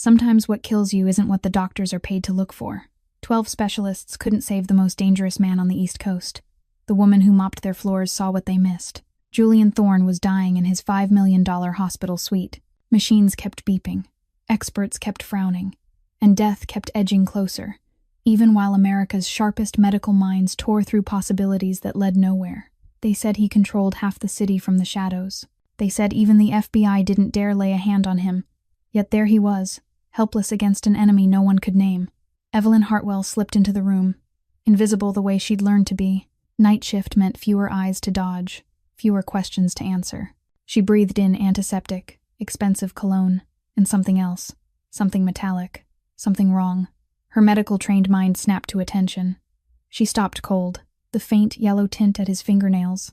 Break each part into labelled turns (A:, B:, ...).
A: Sometimes what kills you isn't what the doctors are paid to look for. 12 specialists couldn't save the most dangerous man on the East Coast. The woman who mopped their floors saw what they missed. Julian Thorne was dying in his $5 million hospital suite. Machines kept beeping. Experts kept frowning. And death kept edging closer, even while America's sharpest medical minds tore through possibilities that led nowhere. They said he controlled half the city from the shadows. They said even the FBI didn't dare lay a hand on him. Yet there he was, helpless against an enemy no one could name. Evelyn Hartwell slipped into the room, invisible the way she'd learned to be. Night shift meant fewer eyes to dodge, fewer questions to answer. She breathed in antiseptic, expensive cologne, and something else. Something metallic. Something wrong. Her medical-trained mind snapped to attention. She stopped cold. The faint yellow tint at his fingernails.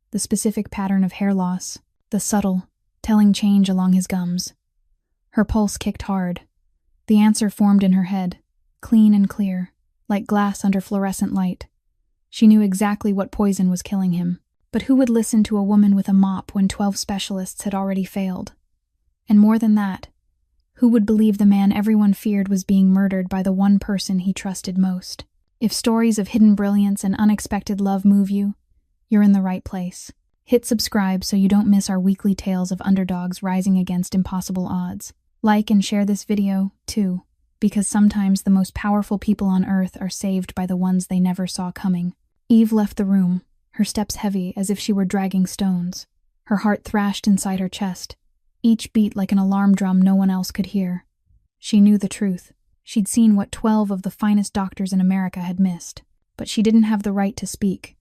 A: The specific pattern of hair loss. The subtle, telling change along his gums. Her pulse kicked hard. The answer formed in her head, clean and clear, like glass under fluorescent light. She knew exactly what poison was killing him. But who would listen to a woman with a mop when 12 specialists had already failed? And more than that, who would believe the man everyone feared was being murdered by the one person he trusted most? If stories of hidden brilliance and unexpected love move you, you're in the right place. Hit subscribe so you don't miss our weekly tales of underdogs rising against impossible odds. Like and share this video, too, because sometimes the most powerful people on Earth are saved by the ones they never saw coming. Eve left the room, her steps heavy as if she were dragging stones. Her heart thrashed inside her chest, each beat like an alarm drum no one else could hear. She knew the truth. She'd seen what 12 of the finest doctors in America had missed. But she didn't have the right to speak.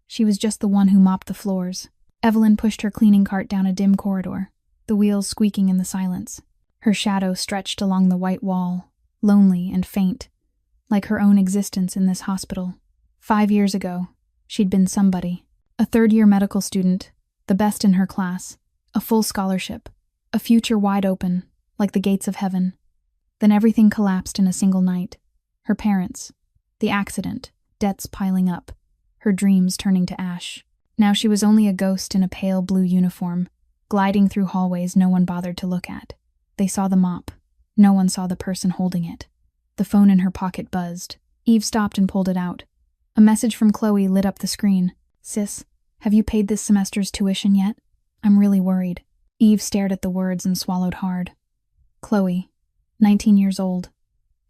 A: She was just the one who mopped the floors. Evelyn pushed her cleaning cart down a dim corridor, the wheels squeaking in the silence. Her shadow stretched along the white wall, lonely and faint, like her own existence in this hospital. 5 years ago, she'd been somebody. A third-year medical student, the best in her class, a full scholarship, a future wide open, like the gates of heaven. Then everything collapsed in a single night. Her parents, the accident, debts piling up, her dreams turning to ash. Now she was only a ghost in a pale blue uniform, gliding through hallways no one bothered to look at. They saw the mop. No one saw the person holding it. The phone in her pocket buzzed. Eve stopped and pulled it out. A message from Chloe lit up the screen. "Sis, have you paid this semester's tuition yet? I'm really worried." Eve stared at the words and swallowed hard. Chloe, 19 years old,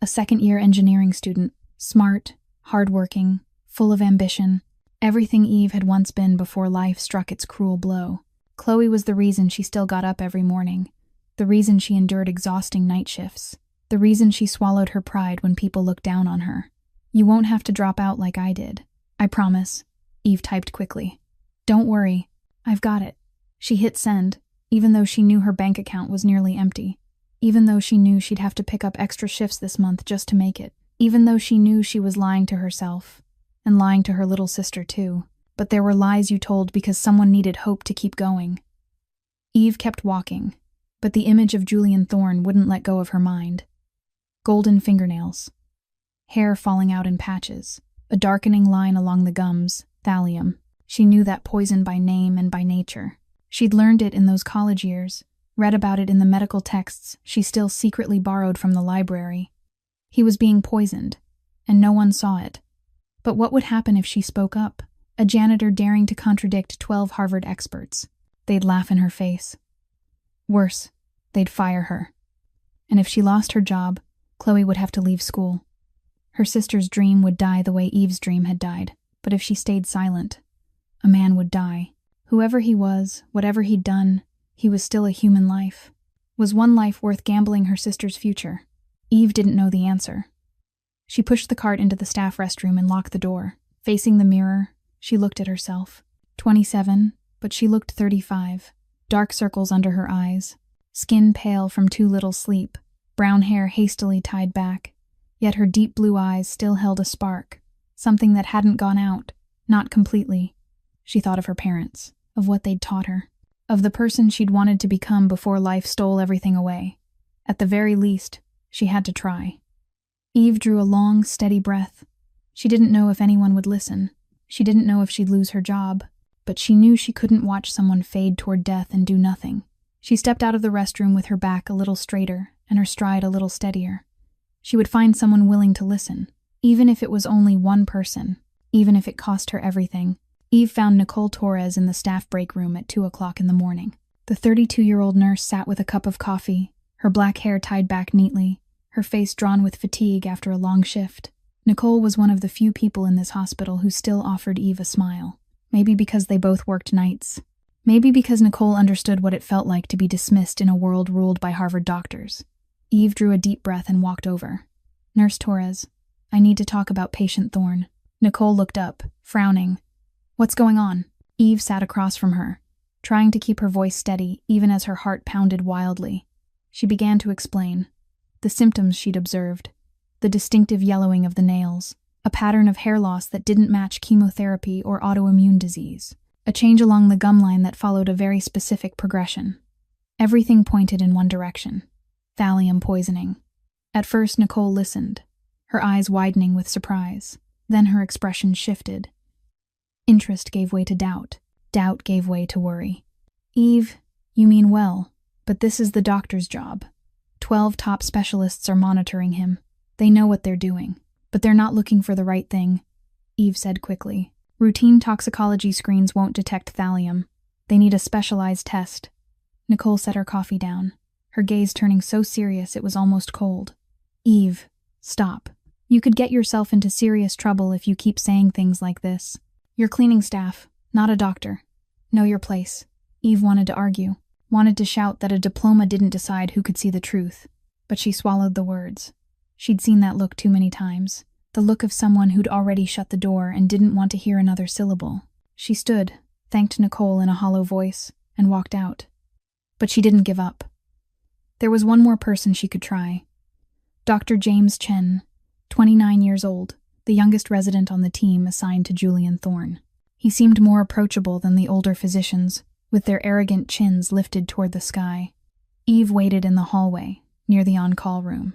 A: a second-year engineering student, smart, hardworking, full of ambition, everything Eve had once been before life struck its cruel blow. Chloe was the reason she still got up every morning, the reason she endured exhausting night shifts, the reason she swallowed her pride when people looked down on her. "You won't have to drop out like I did. I promise," Eve typed quickly. "Don't worry, I've got it." She hit send, even though she knew her bank account was nearly empty, even though she knew she'd have to pick up extra shifts this month just to make it, even though she knew she was lying to herself, and lying to her little sister too. But there were lies you told because someone needed hope to keep going. Eve kept walking, but the image of Julian Thorne wouldn't let go of her mind. Golden fingernails, hair falling out in patches, a darkening line along the gums, thallium. She knew that poison by name and by nature. She'd learned it in those college years, read about it in the medical texts she still secretly borrowed from the library. He was being poisoned, and no one saw it. But what would happen if she spoke up? A janitor daring to contradict 12 Harvard experts. They'd laugh in her face. Worse, they'd fire her. And if she lost her job, Chloe would have to leave school. Her sister's dream would die the way Eve's dream had died. But if she stayed silent, a man would die. Whoever he was, whatever he'd done, he was still a human life. Was one life worth gambling her sister's future? Eve didn't know the answer. She pushed the cart into the staff restroom and locked the door. Facing the mirror, she looked at herself. 27, but she looked 35. Dark circles under her eyes. Skin pale from too little sleep. Brown hair hastily tied back. Yet her deep blue eyes still held a spark. Something that hadn't gone out. Not completely. She thought of her parents. Of what they'd taught her. Of the person she'd wanted to become before life stole everything away. At the very least, she had to try. Eve drew a long, steady breath. She didn't know if anyone would listen. She didn't know if she'd lose her job. But she knew she couldn't watch someone fade toward death and do nothing. She stepped out of the restroom with her back a little straighter and her stride a little steadier. She would find someone willing to listen, even if it was only one person, even if it cost her everything. Eve found Nicole Torres in the staff break room at 2 o'clock in the morning. The 32-year-old nurse sat with a cup of coffee, her black hair tied back neatly, her face drawn with fatigue after a long shift. Nicole was one of the few people in this hospital who still offered Eve a smile. Maybe because they both worked nights. Maybe because Nicole understood what it felt like to be dismissed in a world ruled by Harvard doctors. Eve drew a deep breath and walked over. "Nurse Torres, I need to talk about patient Thorne." Nicole looked up, frowning. "What's going on?" Eve sat across from her, trying to keep her voice steady even as her heart pounded wildly. She began to explain. The symptoms she'd observed. The distinctive yellowing of the nails. A pattern of hair loss that didn't match chemotherapy or autoimmune disease. A change along the gum line that followed a very specific progression. Everything pointed in one direction. Thallium poisoning. At first, Nicole listened, her eyes widening with surprise. Then her expression shifted. Interest gave way to doubt. Doubt gave way to worry. "Eve, you mean well, but this is the doctor's job. 12 top specialists are monitoring him. They know what they're doing, but they're not looking for the right thing," Eve said quickly. "Routine toxicology screens won't detect thallium. They need a specialized test." Nicole set her coffee down, her gaze turning so serious it was almost cold. "Eve, stop. You could get yourself into serious trouble if you keep saying things like this. You're cleaning staff, not a doctor. Know your place." Eve wanted to argue, wanted to shout that a diploma didn't decide who could see the truth, but she swallowed the words. She'd seen that look too many times, the look of someone who'd already shut the door and didn't want to hear another syllable. She stood, thanked Nicole in a hollow voice, and walked out. But she didn't give up. There was one more person she could try. Dr. James Chen, 29 years old, the youngest resident on the team assigned to Julian Thorne. He seemed more approachable than the older physicians, with their arrogant chins lifted toward the sky. Eve waited in the hallway, near the on-call room.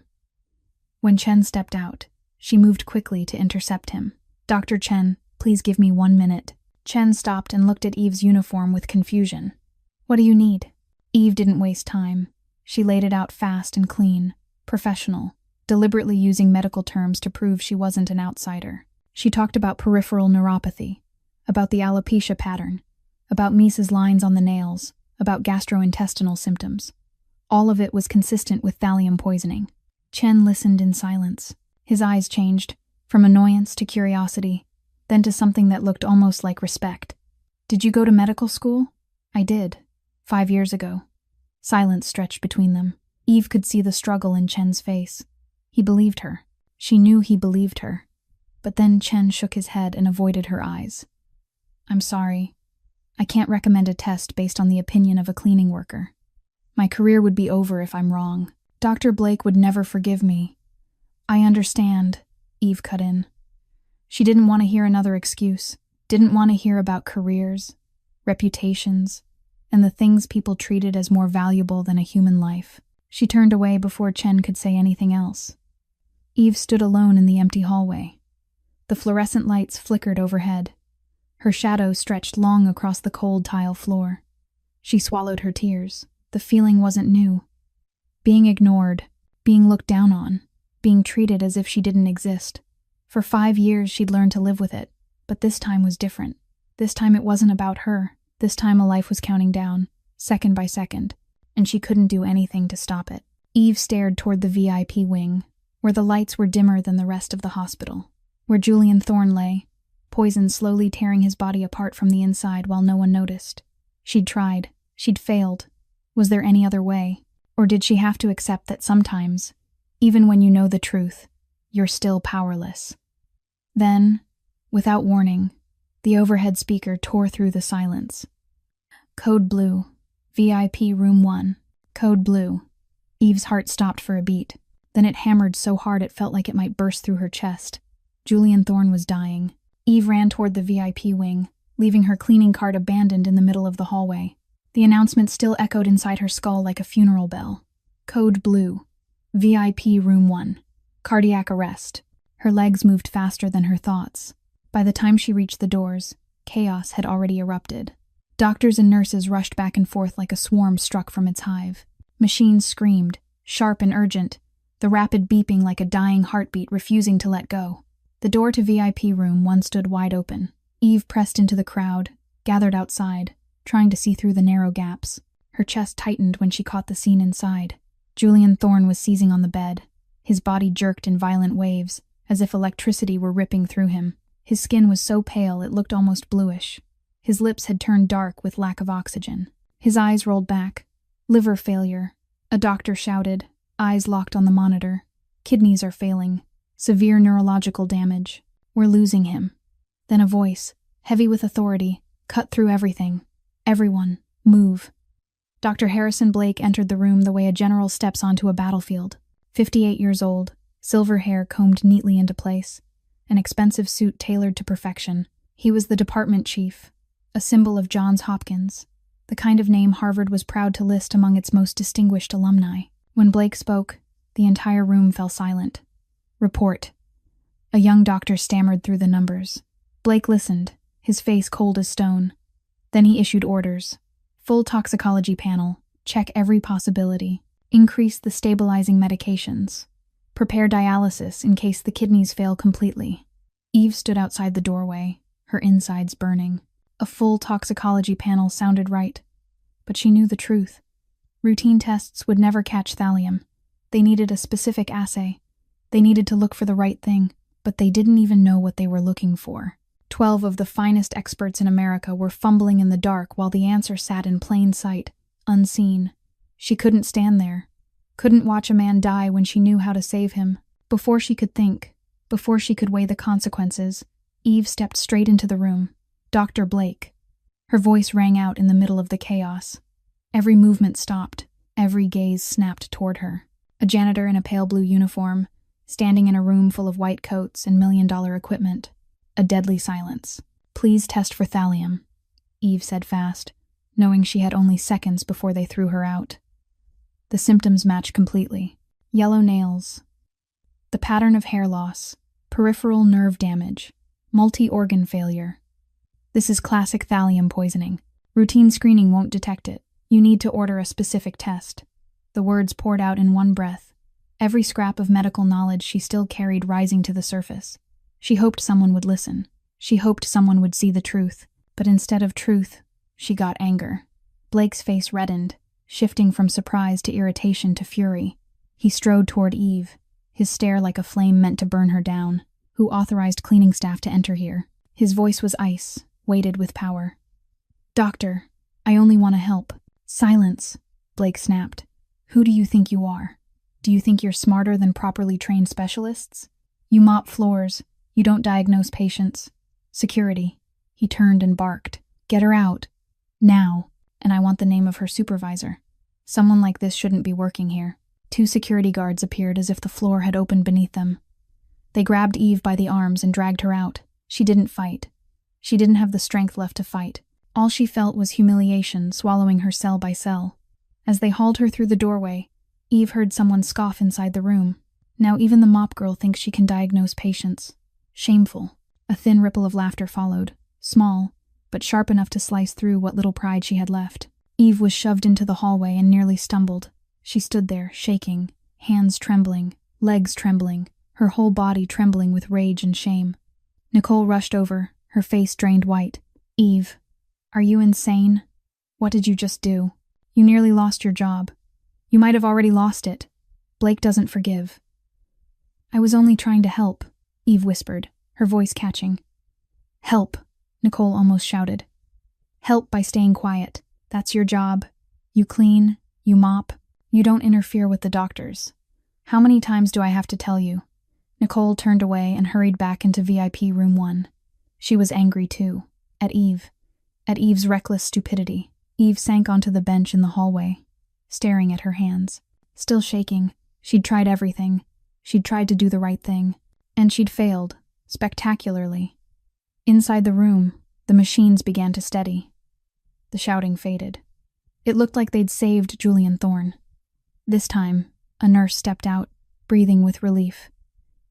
A: When Chen stepped out, she moved quickly to intercept him. "Dr. Chen, please give me 1 minute." Chen stopped and looked at Eve's uniform with confusion. "What do you need?" Eve didn't waste time. She laid it out fast and clean, professional, deliberately using medical terms to prove she wasn't an outsider. She talked about peripheral neuropathy, about the alopecia pattern, about Mises lines on the nails, about gastrointestinal symptoms. All of it was consistent with thallium poisoning. Chen listened in silence. His eyes changed, from annoyance to curiosity, then to something that looked almost like respect. "Did you go to medical school?" "I did. 5 years ago." Silence stretched between them. Eve could see the struggle in Chen's face. He believed her. She knew he believed her. But then Chen shook his head and avoided her eyes. "I'm sorry. I can't recommend a test based on the opinion of a cleaning worker. My career would be over if I'm wrong. Dr. Blake would never forgive me." "I understand," Eve cut in. She didn't want to hear another excuse, didn't want to hear about careers, reputations, and the things people treated as more valuable than a human life. She turned away before Chen could say anything else. Eve stood alone in the empty hallway. The fluorescent lights flickered overhead. Her shadow stretched long across the cold tile floor. She swallowed her tears. The feeling wasn't new. Being ignored, being looked down on, being treated as if she didn't exist. For 5 years she'd learned to live with it, but this time was different. This time it wasn't about her. This time a life was counting down, second by second, and she couldn't do anything to stop it. Eve stared toward the VIP wing, where the lights were dimmer than the rest of the hospital, where Julian Thorne lay, poison slowly tearing his body apart from the inside while no one noticed. She'd tried. She'd failed. Was there any other way? Or did she have to accept that sometimes, even when you know the truth, you're still powerless? Then, without warning, the overhead speaker tore through the silence. "Code Blue, VIP Room 1, Code Blue." Eve's heart stopped for a beat. Then it hammered so hard it felt like it might burst through her chest. Julian Thorne was dying. Eve ran toward the VIP wing, leaving her cleaning cart abandoned in the middle of the hallway. The announcement still echoed inside her skull like a funeral bell. "Code Blue, VIP Room 1, cardiac arrest." Her legs moved faster than her thoughts. By the time she reached the doors, chaos had already erupted. Doctors and nurses rushed back and forth like a swarm struck from its hive. Machines screamed, sharp and urgent, the rapid beeping like a dying heartbeat refusing to let go. The door to VIP room 1 stood wide open. Eve pressed into the crowd, gathered outside, trying to see through the narrow gaps. Her chest tightened when she caught the scene inside. Julian Thorne was seizing on the bed. His body jerked in violent waves, as if electricity were ripping through him. His skin was so pale it looked almost bluish. His lips had turned dark with lack of oxygen. His eyes rolled back. Liver failure. A doctor shouted, eyes locked on the monitor. Kidneys are failing. Severe neurological damage. We're losing him. Then a voice, heavy with authority, cut through everything. Everyone, move. Dr. Harrison Blake entered the room the way a general steps onto a battlefield. 58 years old, silver hair combed neatly into place, an expensive suit tailored to perfection. He was the department chief, a symbol of Johns Hopkins, the kind of name Harvard was proud to list among its most distinguished alumni. When Blake spoke, the entire room fell silent. Report. A young doctor stammered through the numbers. Blake listened, his face cold as stone. Then he issued orders. Full toxicology panel, check every possibility. Increase the stabilizing medications. Prepare dialysis in case the kidneys fail completely. Eve stood outside the doorway, her insides burning. A full toxicology panel sounded right, but she knew the truth. Routine tests would never catch thallium. They needed a specific assay. They needed to look for the right thing, but they didn't even know what they were looking for. 12 of the finest experts in America were fumbling in the dark while the answer sat in plain sight, unseen. She couldn't stand there, couldn't watch a man die when she knew how to save him. Before she could think, before she could weigh the consequences, Eve stepped straight into the room. Dr. Blake. Her voice rang out in the middle of the chaos. Every movement stopped, every gaze snapped toward her. A janitor in a pale blue uniform, standing in a room full of white coats and million-dollar equipment. A deadly silence. Please test for thallium, Eve said fast, knowing she had only seconds before they threw her out. The symptoms matched completely. Yellow nails. The pattern of hair loss. Peripheral nerve damage. Multi-organ failure. This is classic thallium poisoning. Routine screening won't detect it. You need to order a specific test. The words poured out in one breath, every scrap of medical knowledge she still carried rising to the surface. She hoped someone would listen. She hoped someone would see the truth. But instead of truth, she got anger. Blake's face reddened, shifting from surprise to irritation to fury. He strode toward Eve, his stare like a flame meant to burn her down. Who authorized cleaning staff to enter here? His voice was ice, weighted with power. Doctor, I only want to help. Silence, Blake snapped. Who do you think you are? Do you think you're smarter than properly trained specialists? You mop floors. You don't diagnose patients. Security. He turned and barked. Get her out. Now. And I want the name of her supervisor. Someone like this shouldn't be working here. 2 security guards appeared as if the floor had opened beneath them. They grabbed Eve by the arms and dragged her out. She didn't fight. She didn't have the strength left to fight. All she felt was humiliation swallowing her cell by cell. As they hauled her through the doorway, Eve heard someone scoff inside the room. Now even the mop girl thinks she can diagnose patients. Shameful. A thin ripple of laughter followed, small, but sharp enough to slice through what little pride she had left. Eve was shoved into the hallway and nearly stumbled. She stood there, shaking, hands trembling, legs trembling, her whole body trembling with rage and shame. Nicole rushed over, her face drained white. Eve, are you insane? What did you just do? You nearly lost your job. You might have already lost it. Blake doesn't forgive. I was only trying to help, Eve whispered, her voice catching. Help, Nicole almost shouted. Help by staying quiet. That's your job. You clean, you mop, you don't interfere with the doctors. How many times do I have to tell you? Nicole turned away and hurried back into VIP room 1. She was angry too, at Eve, at Eve's reckless stupidity. Eve sank onto the bench in the hallway, staring at her hands. Still shaking, she'd tried everything. She'd tried to do the right thing, and she'd failed, spectacularly. Inside the room, the machines began to steady. The shouting faded. It looked like they'd saved Julian Thorne. This time, a nurse stepped out, breathing with relief.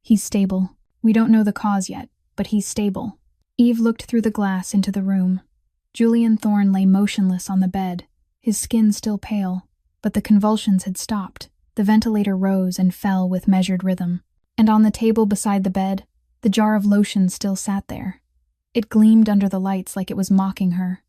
A: He's stable. We don't know the cause yet, but he's stable. Eve looked through the glass into the room. Julian Thorne lay motionless on the bed, his skin still pale, but the convulsions had stopped. The ventilator rose and fell with measured rhythm. And on the table beside the bed, the jar of lotion still sat there. It gleamed under the lights like it was mocking her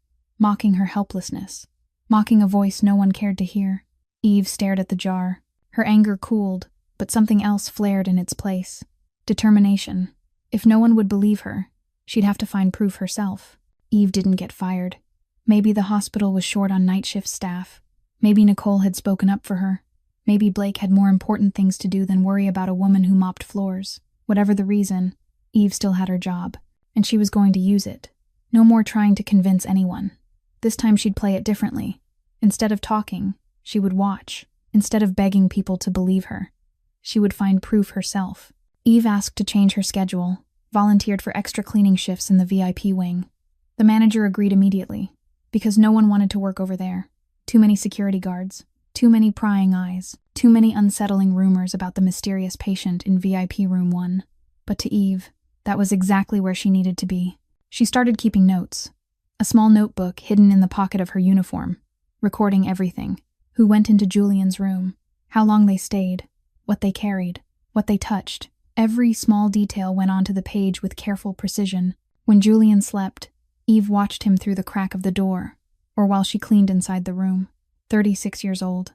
A: helplessness, mocking a voice no one cared to hear. Eve stared at the jar. Her anger cooled, but something else flared in its place. Determination. If no one would believe her, she'd have to find proof herself. Eve didn't get fired. Maybe the hospital was short on night shift staff. Maybe Nicole had spoken up for her. Maybe Blake had more important things to do than worry about a woman who mopped floors. Whatever the reason, Eve still had her job, and she was going to use it. No more trying to convince anyone. This time she'd play it differently. Instead of talking, she would watch. Instead of begging people to believe her, she would find proof herself. Eve asked to change her schedule, volunteered for extra cleaning shifts in the VIP wing. The manager agreed immediately, because no one wanted to work over there. Too many security guards, too many prying eyes, too many unsettling rumors about the mysterious patient in VIP room 1. But to Eve, that was exactly where she needed to be. She started keeping notes. A small notebook hidden in the pocket of her uniform, recording everything. Who went into Julian's room, how long they stayed, what they carried, what they touched. Every small detail went onto the page with careful precision. When Julian slept, Eve watched him through the crack of the door, or while she cleaned inside the room. 36 years old.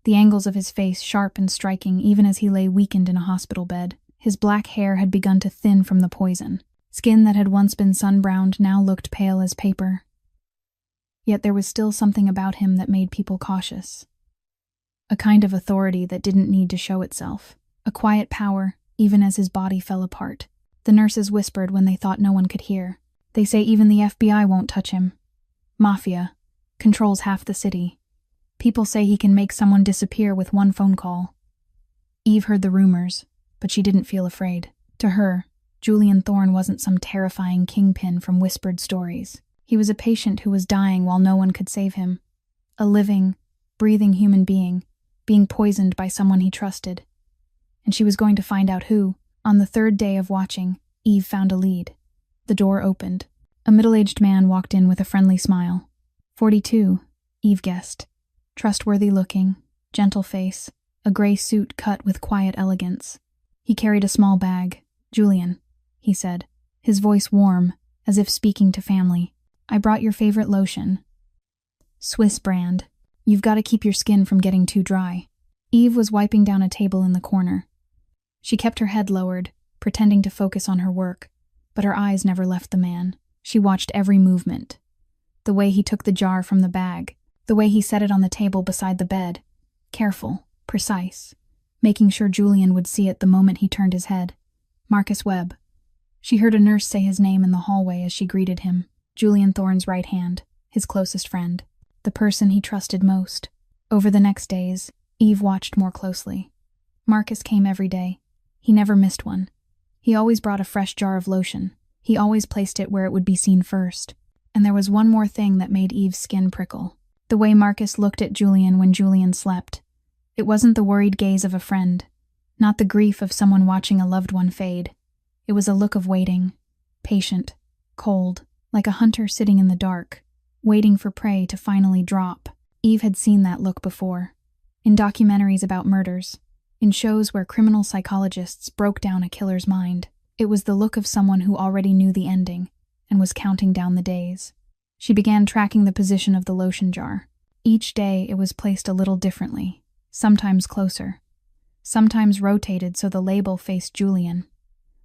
A: The angles of his face sharp and striking even as he lay weakened in a hospital bed. His black hair had begun to thin from the poison. Skin that had once been sun-browned now looked pale as paper. Yet there was still something about him that made people cautious. A kind of authority that didn't need to show itself. A quiet power, even as his body fell apart. The nurses whispered when they thought no one could hear. They say even the FBI won't touch him. Mafia controls half the city. People say he can make someone disappear with one phone call. Eve heard the rumors, but she didn't feel afraid. To her, Julian Thorne wasn't some terrifying kingpin from whispered stories. He was a patient who was dying while no one could save him. A living, breathing human being poisoned by someone he trusted. And she was going to find out who. On the third day of watching, Eve found a lead. The door opened. A middle-aged man walked in with a friendly smile. 42, Eve guessed. Trustworthy-looking, gentle face, a gray suit cut with quiet elegance. He carried a small bag. "Julian," he said, his voice warm, as if speaking to family. "I brought your favorite lotion. Swiss brand. You've got to keep your skin from getting too dry." Eve was wiping down a table in the corner. She kept her head lowered, pretending to focus on her work, but her eyes never left the man. She watched every movement. The way he took the jar from the bag, the way he set it on the table beside the bed. Careful, precise, making sure Julian would see it the moment he turned his head. Marcus Webb. She heard a nurse say his name in the hallway as she greeted him. Julian Thorne's right hand, his closest friend, the person he trusted most. Over the next days, Eve watched more closely. Marcus came every day. He never missed one. He always brought a fresh jar of lotion. He always placed it where it would be seen first. And there was one more thing that made Eve's skin prickle. The way Marcus looked at Julian when Julian slept. It wasn't the worried gaze of a friend, not the grief of someone watching a loved one fade. It was a look of waiting, patient, cold, like a hunter sitting in the dark, waiting for prey to finally drop. Eve had seen that look before. In documentaries about murders, in shows where criminal psychologists broke down a killer's mind. It was the look of someone who already knew the ending and was counting down the days. She began tracking the position of the lotion jar. Each day it was placed a little differently, sometimes closer, sometimes rotated so the label faced Julian.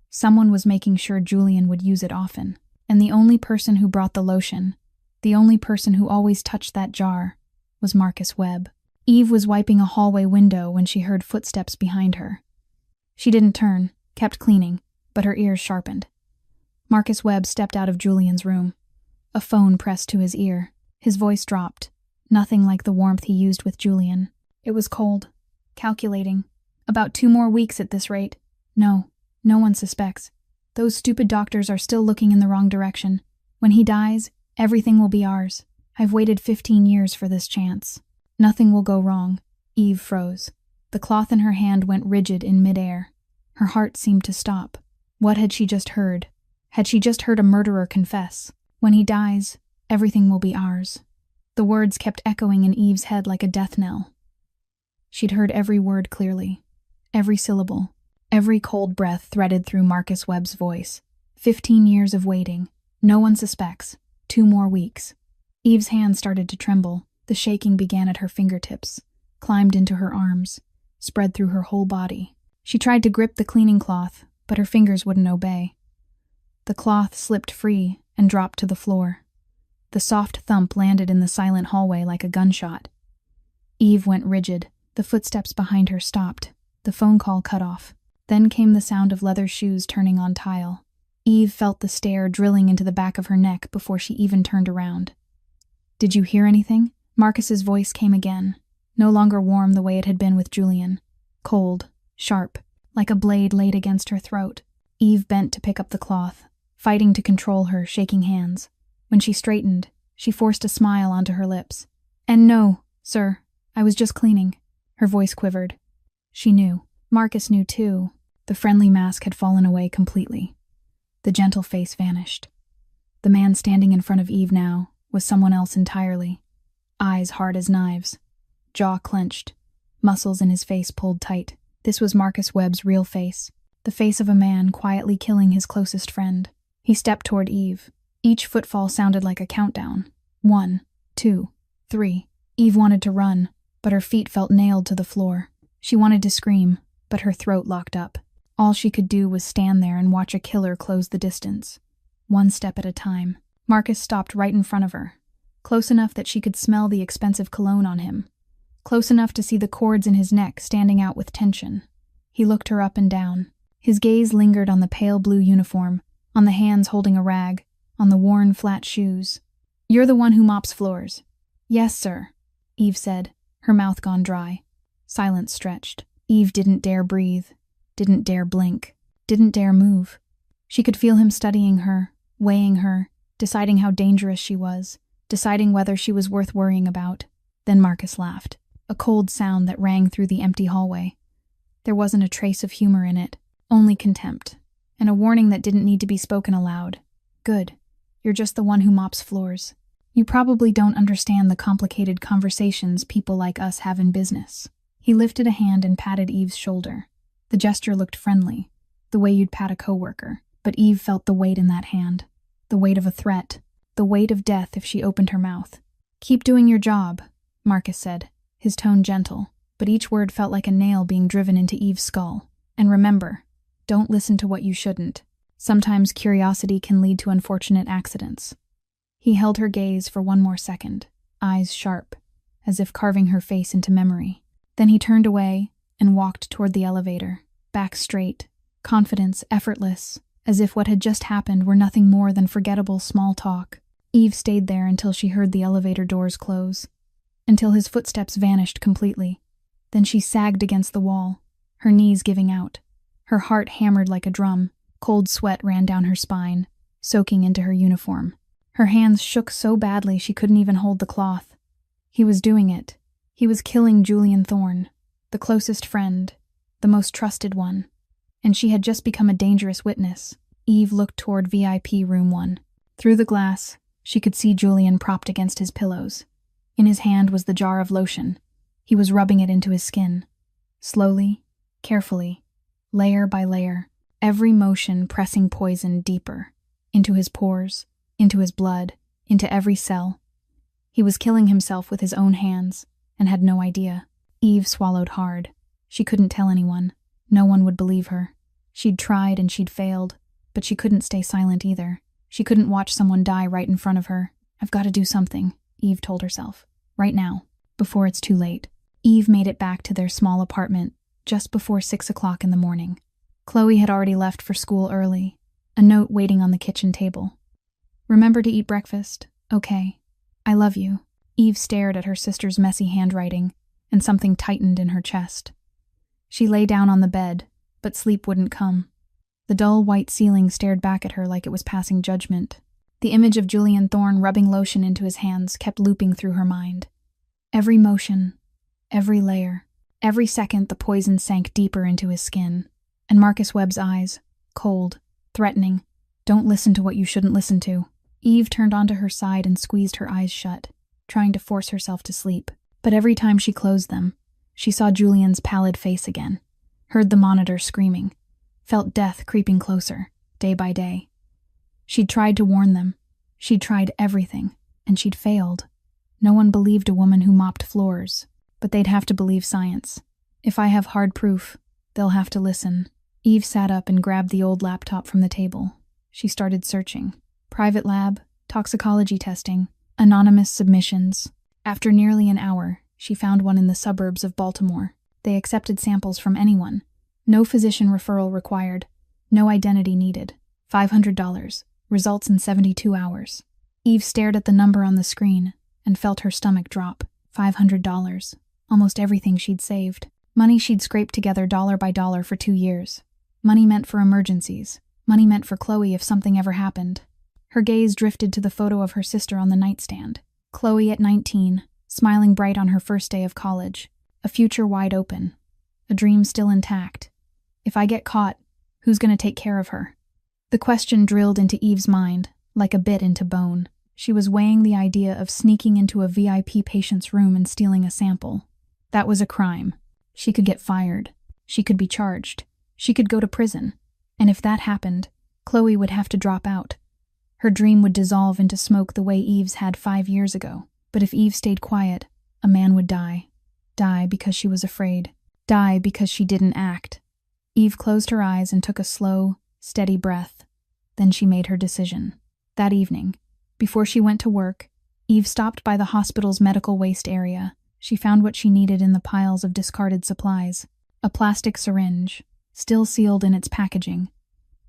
A: Someone was making sure Julian would use it often. And the only person who brought the lotion, the only person who always touched that jar, was Marcus Webb. Eve was wiping a hallway window when she heard footsteps behind her. She didn't turn, kept cleaning, but her ears sharpened. Marcus Webb stepped out of Julian's room. A phone pressed to his ear. His voice dropped, nothing like the warmth he used with Julian. It was cold, calculating. About 2 more weeks at this rate. No one suspects. Those stupid doctors are still looking in the wrong direction. When he dies, everything will be ours. I've waited 15 years for this chance. Nothing will go wrong. Eve froze. The cloth in her hand went rigid in midair. Her heart seemed to stop. What had she just heard? Had she just heard a murderer confess? When he dies, Everything will be ours. The words kept echoing in Eve's head like a death knell. She'd heard every word clearly, every syllable, every cold breath threaded through Marcus Webb's voice. 15 years of waiting. No one suspects. 2 more weeks. Eve's hand started to tremble. The shaking began at her fingertips, climbed into her arms, spread through her whole body. She tried to grip the cleaning cloth, but her fingers wouldn't obey. The cloth slipped free and dropped to the floor. The soft thump landed in the silent hallway like a gunshot. Eve went rigid. The footsteps behind her stopped. The phone call cut off. Then came the sound of leather shoes turning on tile. Eve felt the stare drilling into the back of her neck before she even turned around. "Did you hear anything?" Marcus's voice came again, no longer warm the way it had been with Julian. Cold, sharp, like a blade laid against her throat. Eve bent to pick up the cloth, fighting to control her shaking hands. When she straightened, she forced a smile onto her lips. "And no, sir, I was just cleaning." Her voice quivered. She knew. Marcus knew too. The friendly mask had fallen away completely. The gentle face vanished. The man standing in front of Eve now was someone else entirely. Eyes hard as knives, jaw clenched, muscles in his face pulled tight. This was Marcus Webb's real face, the face of a man quietly killing his closest friend. He stepped toward Eve. Each footfall sounded like a countdown. 1, 2, 3. Eve wanted to run, but her feet felt nailed to the floor. She wanted to scream, but her throat locked up. All she could do was stand there and watch a killer close the distance. 1 step at a time. Marcus stopped right in front of her, close enough that she could smell the expensive cologne on him, close enough to see the cords in his neck standing out with tension. He looked her up and down. His gaze lingered on the pale blue uniform, on the hands holding a rag, on the worn flat shoes. "You're the one who mops floors." "Yes, sir," Eve said, her mouth gone dry. Silence stretched. Eve didn't dare breathe, didn't dare blink, didn't dare move. She could feel him studying her, weighing her, deciding how dangerous she was, deciding whether she was worth worrying about. Then Marcus laughed, a cold sound that rang through the empty hallway. There wasn't a trace of humor in it, only contempt, and a warning that didn't need to be spoken aloud. "Good. You're just the one who mops floors. You probably don't understand the complicated conversations people like us have in business." He lifted a hand and patted Eve's shoulder. The gesture looked friendly, the way you'd pat a coworker, but Eve felt the weight in that hand, the weight of a threat, the weight of death if she opened her mouth. "Keep doing your job," Marcus said, his tone gentle, but each word felt like a nail being driven into Eve's skull. "And remember, don't listen to what you shouldn't. Sometimes curiosity can lead to unfortunate accidents." He held her gaze for 1 more second, eyes sharp, as if carving her face into memory. Then he turned away and walked toward the elevator, back straight, confidence effortless, as if what had just happened were nothing more than forgettable small talk. Eve stayed there until she heard the elevator doors close, until his footsteps vanished completely. Then she sagged against the wall, her knees giving out. Her heart hammered like a drum. Cold sweat ran down her spine, soaking into her uniform. Her hands shook so badly she couldn't even hold the cloth. He was doing it. He was killing Julian Thorne, the closest friend, the most trusted one. And she had just become a dangerous witness. Eve looked toward VIP room 1. Through the glass, she could see Julian propped against his pillows. In his hand was the jar of lotion. He was rubbing it into his skin. Slowly, carefully, layer by layer, every motion pressing poison deeper, into his pores, into his blood, into every cell. He was killing himself with his own hands, and had no idea. Eve swallowed hard. She couldn't tell anyone. No one would believe her. She'd tried and she'd failed, but she couldn't stay silent either. She couldn't watch someone die right in front of her. "I've got to do something," Eve told herself. "Right now, before it's too late." Eve made it back to their small apartment just before 6 o'clock in the morning. Chloe had already left for school early, a note waiting on the kitchen table. "Remember to eat breakfast. Okay. I love you." Eve stared at her sister's messy handwriting, and something tightened in her chest. She lay down on the bed, but sleep wouldn't come. The dull white ceiling stared back at her like it was passing judgment. The image of Julian Thorne rubbing lotion into his hands kept looping through her mind. Every motion, every layer, every second the poison sank deeper into his skin. And Marcus Webb's eyes, cold, threatening. "Don't listen to what you shouldn't listen to." Eve turned onto her side and squeezed her eyes shut, trying to force herself to sleep. But every time she closed them, she saw Julian's pallid face again, heard the monitor screaming, felt death creeping closer, day by day. She'd tried to warn them. She'd tried everything, and she'd failed. No one believed a woman who mopped floors, but they'd have to believe science. If I have hard proof, they'll have to listen. Eve sat up and grabbed the old laptop from the table. She started searching. Private lab, toxicology testing, anonymous submissions. After nearly an hour, she found one in the suburbs of Baltimore. They accepted samples from anyone. No physician referral required. No identity needed. $500. Results in 72 hours. Eve stared at the number on the screen and felt her stomach drop. $500. Almost everything she'd saved. Money she'd scraped together dollar by dollar for 2 years. Money meant for emergencies. Money meant for Chloe if something ever happened. Her gaze drifted to the photo of her sister on the nightstand. Chloe at 19, smiling bright on her first day of college. A future wide open. A dream still intact. If I get caught, who's going to take care of her? The question drilled into Eve's mind, like a bit into bone. She was weighing the idea of sneaking into a VIP patient's room and stealing a sample. That was a crime. She could get fired. She could be charged. She could go to prison. And if that happened, Chloe would have to drop out. Her dream would dissolve into smoke the way Eve's had 5 years ago. But if Eve stayed quiet, a man would die. Die because she was afraid. Die because she didn't act. Eve closed her eyes and took a slow, steady breath. Then she made her decision. That evening, before she went to work, Eve stopped by the hospital's medical waste area. She found what she needed in the piles of discarded supplies. A plastic syringe, still sealed in its packaging.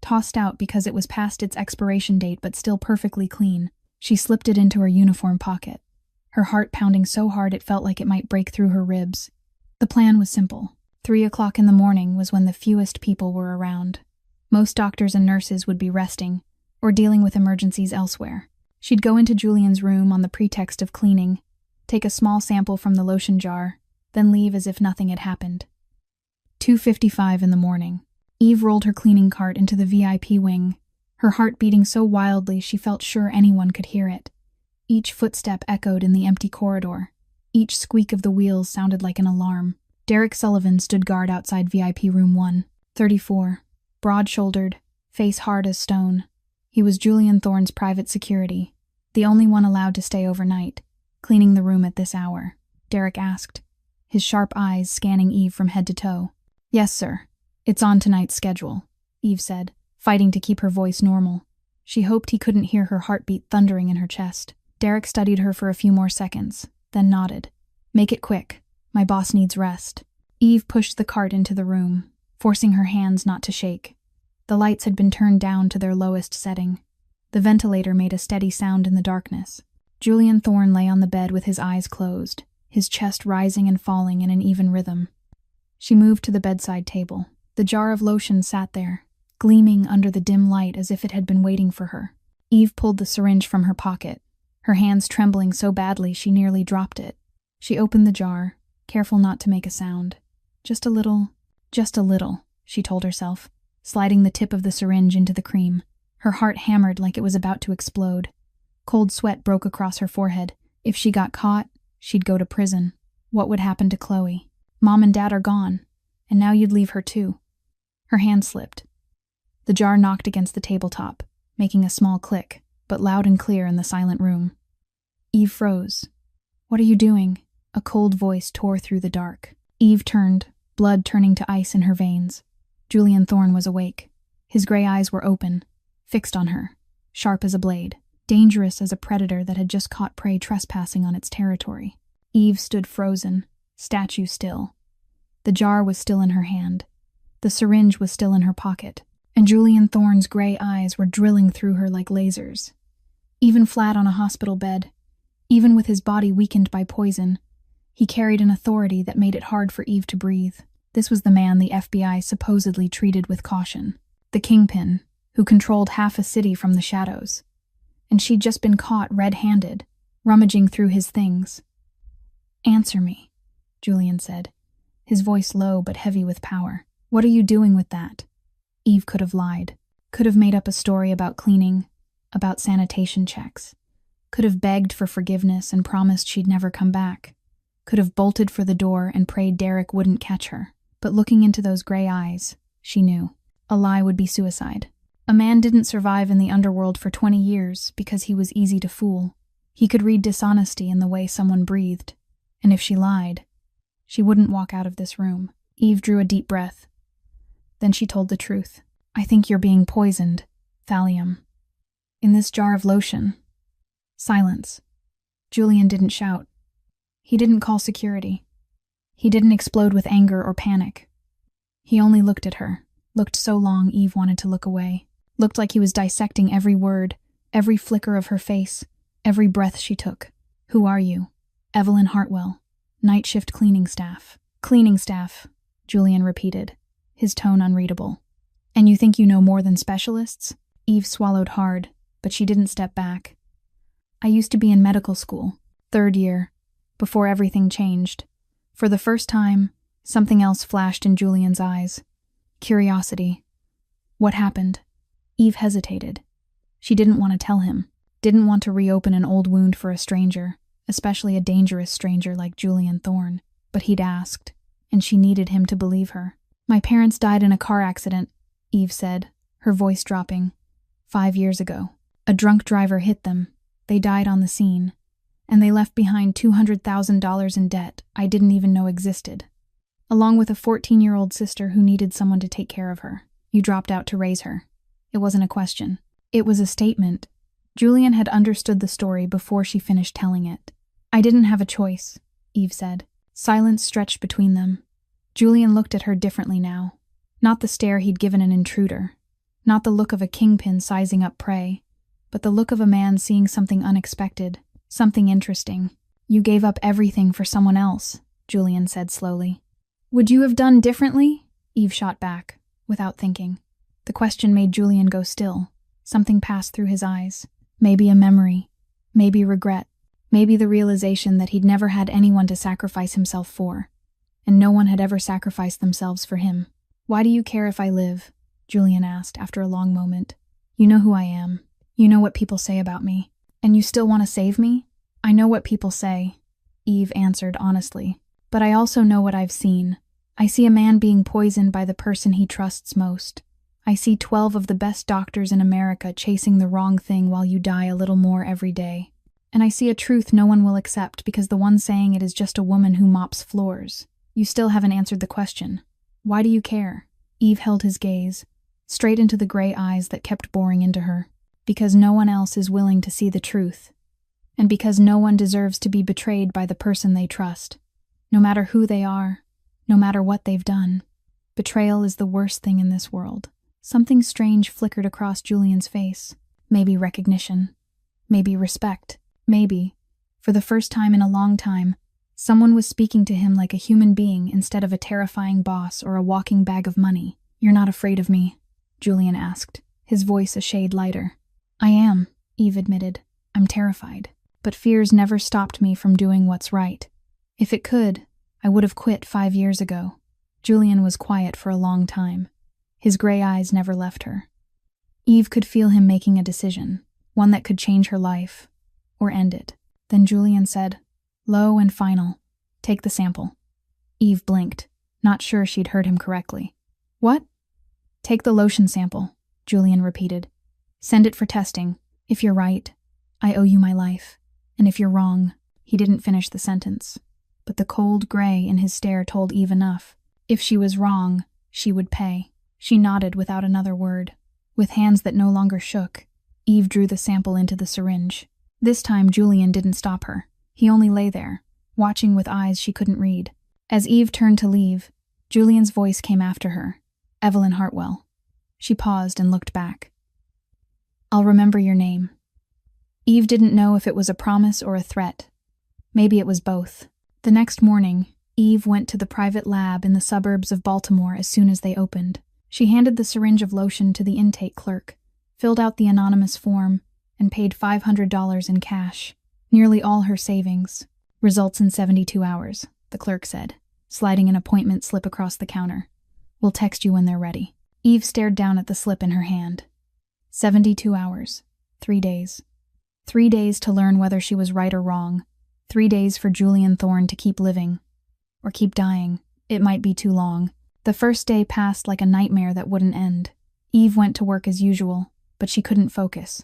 A: Tossed out because it was past its expiration date but still perfectly clean. She slipped it into her uniform pocket, her heart pounding so hard it felt like it might break through her ribs. The plan was simple. 3 o'clock in the morning was when the fewest people were around. Most doctors and nurses would be resting, or dealing with emergencies elsewhere. She'd go into Julian's room on the pretext of cleaning, take a small sample from the lotion jar, then leave as if nothing had happened. 2:55 in the morning. Eve rolled her cleaning cart into the VIP wing, her heart beating so wildly she felt sure anyone could hear it. Each footstep echoed in the empty corridor. Each squeak of the wheels sounded like an alarm. Derek Sullivan stood guard outside VIP room 134, broad-shouldered, face hard as stone. He was Julian Thorne's private security, the only one allowed to stay overnight, cleaning the room at this hour. Derek asked, his sharp eyes scanning Eve from head to toe. "Yes, sir. It's on tonight's schedule," Eve said, fighting to keep her voice normal. She hoped he couldn't hear her heartbeat thundering in her chest. Derek studied her for a few more seconds, then nodded. "Make it quick. My boss needs rest." Eve pushed the cart into the room, forcing her hands not to shake. The lights had been turned down to their lowest setting. The ventilator made a steady sound in the darkness. Julian Thorne lay on the bed with his eyes closed, his chest rising and falling in an even rhythm. She moved to the bedside table. The jar of lotion sat there, gleaming under the dim light as if it had been waiting for her. Eve pulled the syringe from her pocket, her hands trembling so badly she nearly dropped it. She opened the jar, careful not to make a sound. Just a little, she told herself, sliding the tip of the syringe into the cream. Her heart hammered like it was about to explode. Cold sweat broke across her forehead. If she got caught, she'd go to prison. What would happen to Chloe? Mom and Dad are gone, and now you'd leave her too. Her hand slipped. The jar knocked against the tabletop, making a small click, but loud and clear in the silent room. Eve froze. "What are you doing?" A cold voice tore through the dark. Eve turned, blood turning to ice in her veins. Julian Thorne was awake. His gray eyes were open, fixed on her, sharp as a blade, dangerous as a predator that had just caught prey trespassing on its territory. Eve stood frozen, statue still. The jar was still in her hand. The syringe was still in her pocket, and Julian Thorne's gray eyes were drilling through her like lasers. Even flat on a hospital bed, even with his body weakened by poison, he carried an authority that made it hard for Eve to breathe. This was the man the FBI supposedly treated with caution. The kingpin, who controlled half a city from the shadows. And she'd just been caught red-handed, rummaging through his things. "Answer me," Julian said, his voice low but heavy with power. "What are you doing with that?" Eve could have lied, could have made up a story about cleaning, about sanitation checks. Could have begged for forgiveness and promised she'd never come back. Could have bolted for the door and prayed Derek wouldn't catch her. But looking into those gray eyes, she knew. A lie would be suicide. A man didn't survive in the underworld for 20 years because he was easy to fool. He could read dishonesty in the way someone breathed. And if she lied, she wouldn't walk out of this room. Eve drew a deep breath. Then she told the truth. I think you're being poisoned. Thallium. In this jar of lotion. Silence. Julian didn't shout. He didn't call security. He didn't explode with anger or panic. He only looked at her. Looked so long Eve wanted to look away. Looked like he was dissecting every word, every flicker of her face, every breath she took. Who are you? Evelyn Hartwell. Night shift cleaning staff. Cleaning staff, Julian repeated, his tone unreadable. And you think you know more than specialists? Eve swallowed hard, but she didn't step back. I used to be in medical school, 3rd year, before everything changed. For the first time, something else flashed in Julian's eyes. Curiosity. What happened? Eve hesitated. She didn't want to tell him, didn't want to reopen an old wound for a stranger, especially a dangerous stranger like Julian Thorne. But he'd asked, and she needed him to believe her. My parents died in a car accident, Eve said, her voice dropping. 5 years ago. A drunk driver hit them. They died on the scene. And they left behind $200,000 in debt I didn't even know existed. Along with a 14-year-old sister who needed someone to take care of her. You dropped out to raise her. It wasn't a question. It was a statement. Julian had understood the story before she finished telling it. I didn't have a choice, Eve said. Silence stretched between them. Julian looked at her differently now. Not the stare he'd given an intruder. Not the look of a kingpin sizing up prey. But the look of a man seeing something unexpected. Something interesting. You gave up everything for someone else, Julian said slowly. Would you have done differently? Eve shot back, without thinking. The question made Julian go still. Something passed through his eyes. Maybe a memory. Maybe regret. Maybe the realization that he'd never had anyone to sacrifice himself for. And no one had ever sacrificed themselves for him. Why do you care if I live? Julian asked after a long moment. You know who I am. You know what people say about me. And you still want to save me? I know what people say, Eve answered honestly. But I also know what I've seen. I see a man being poisoned by the person he trusts most. I see 12 of the best doctors in America chasing the wrong thing while you die a little more every day. And I see a truth no one will accept because the one saying it is just a woman who mops floors. You still haven't answered the question. Why do you care? Eve held his gaze, straight into the gray eyes that kept boring into her. Because no one else is willing to see the truth. And because no one deserves to be betrayed by the person they trust. No matter who they are, no matter what they've done. Betrayal is the worst thing in this world. Something strange flickered across Julian's face. Maybe recognition. Maybe respect. Maybe, for the first time in a long time, someone was speaking to him like a human being instead of a terrifying boss or a walking bag of money. You're not afraid of me? Julian asked, his voice a shade lighter. I am, Eve admitted. I'm terrified. But fears never stopped me from doing what's right. If it could, I would have quit 5 years ago. Julian was quiet for a long time. His gray eyes never left her. Eve could feel him making a decision, one that could change her life, or end it. Then Julian said, low and final, take the sample. Eve blinked, not sure she'd heard him correctly. What? Take the lotion sample, Julian repeated. Send it for testing. If you're right, I owe you my life. And if you're wrong, he didn't finish the sentence. But the cold gray in his stare told Eve enough. If she was wrong, she would pay. She nodded without another word. With hands that no longer shook, Eve drew the sample into the syringe. This time Julian didn't stop her. He only lay there, watching with eyes she couldn't read. As Eve turned to leave, Julian's voice came after her. Evelyn Hartwell. She paused and looked back. I'll remember your name. Eve didn't know if it was a promise or a threat. Maybe it was both. The next morning, Eve went to the private lab in the suburbs of Baltimore as soon as they opened. She handed the syringe of lotion to the intake clerk, filled out the anonymous form, and paid $500 in cash, nearly all her savings. Results in 72 hours, the clerk said, sliding an appointment slip across the counter. We'll text you when they're ready. Eve stared down at the slip in her hand. 72 hours. 3 days. 3 days to learn whether she was right or wrong. 3 days for Julian Thorne to keep living. Or keep dying. It might be too long. The first day passed like a nightmare that wouldn't end. Eve went to work as usual, but she couldn't focus.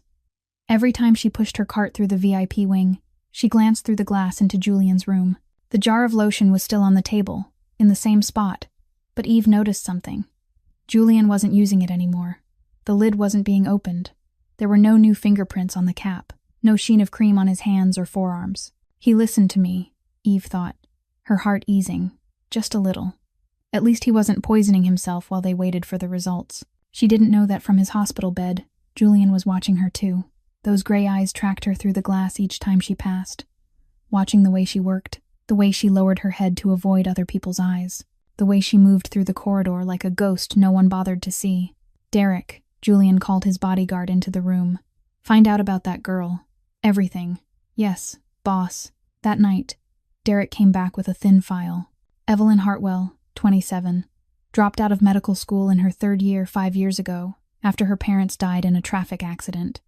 A: Every time she pushed her cart through the VIP wing, she glanced through the glass into Julian's room. The jar of lotion was still on the table, in the same spot, but Eve noticed something. Julian wasn't using it anymore. The lid wasn't being opened. There were no new fingerprints on the cap, no sheen of cream on his hands or forearms. He listened to me, Eve thought, her heart easing, just a little. At least he wasn't poisoning himself while they waited for the results. She didn't know that from his hospital bed, Julian was watching her too. Those gray eyes tracked her through the glass each time she passed, watching the way she worked, the way she lowered her head to avoid other people's eyes, the way she moved through the corridor like a ghost no one bothered to see. Derek, Julian called his bodyguard into the room. Find out about that girl. Everything. Yes, boss. That night, Derek came back with a thin file. Evelyn Hartwell, 27, dropped out of medical school in her 3rd year 5 years ago, after her parents died in a traffic accident.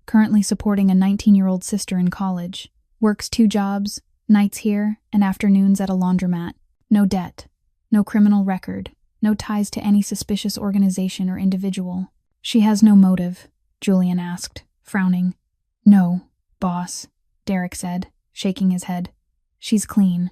A: Currently supporting a 19-year-old sister in college. Works 2 jobs, nights here and afternoons at a laundromat. No debt. No criminal record. No ties to any suspicious organization or individual. She has no motive, Julian asked, frowning. No, boss, Derek said, shaking his head. She's clean.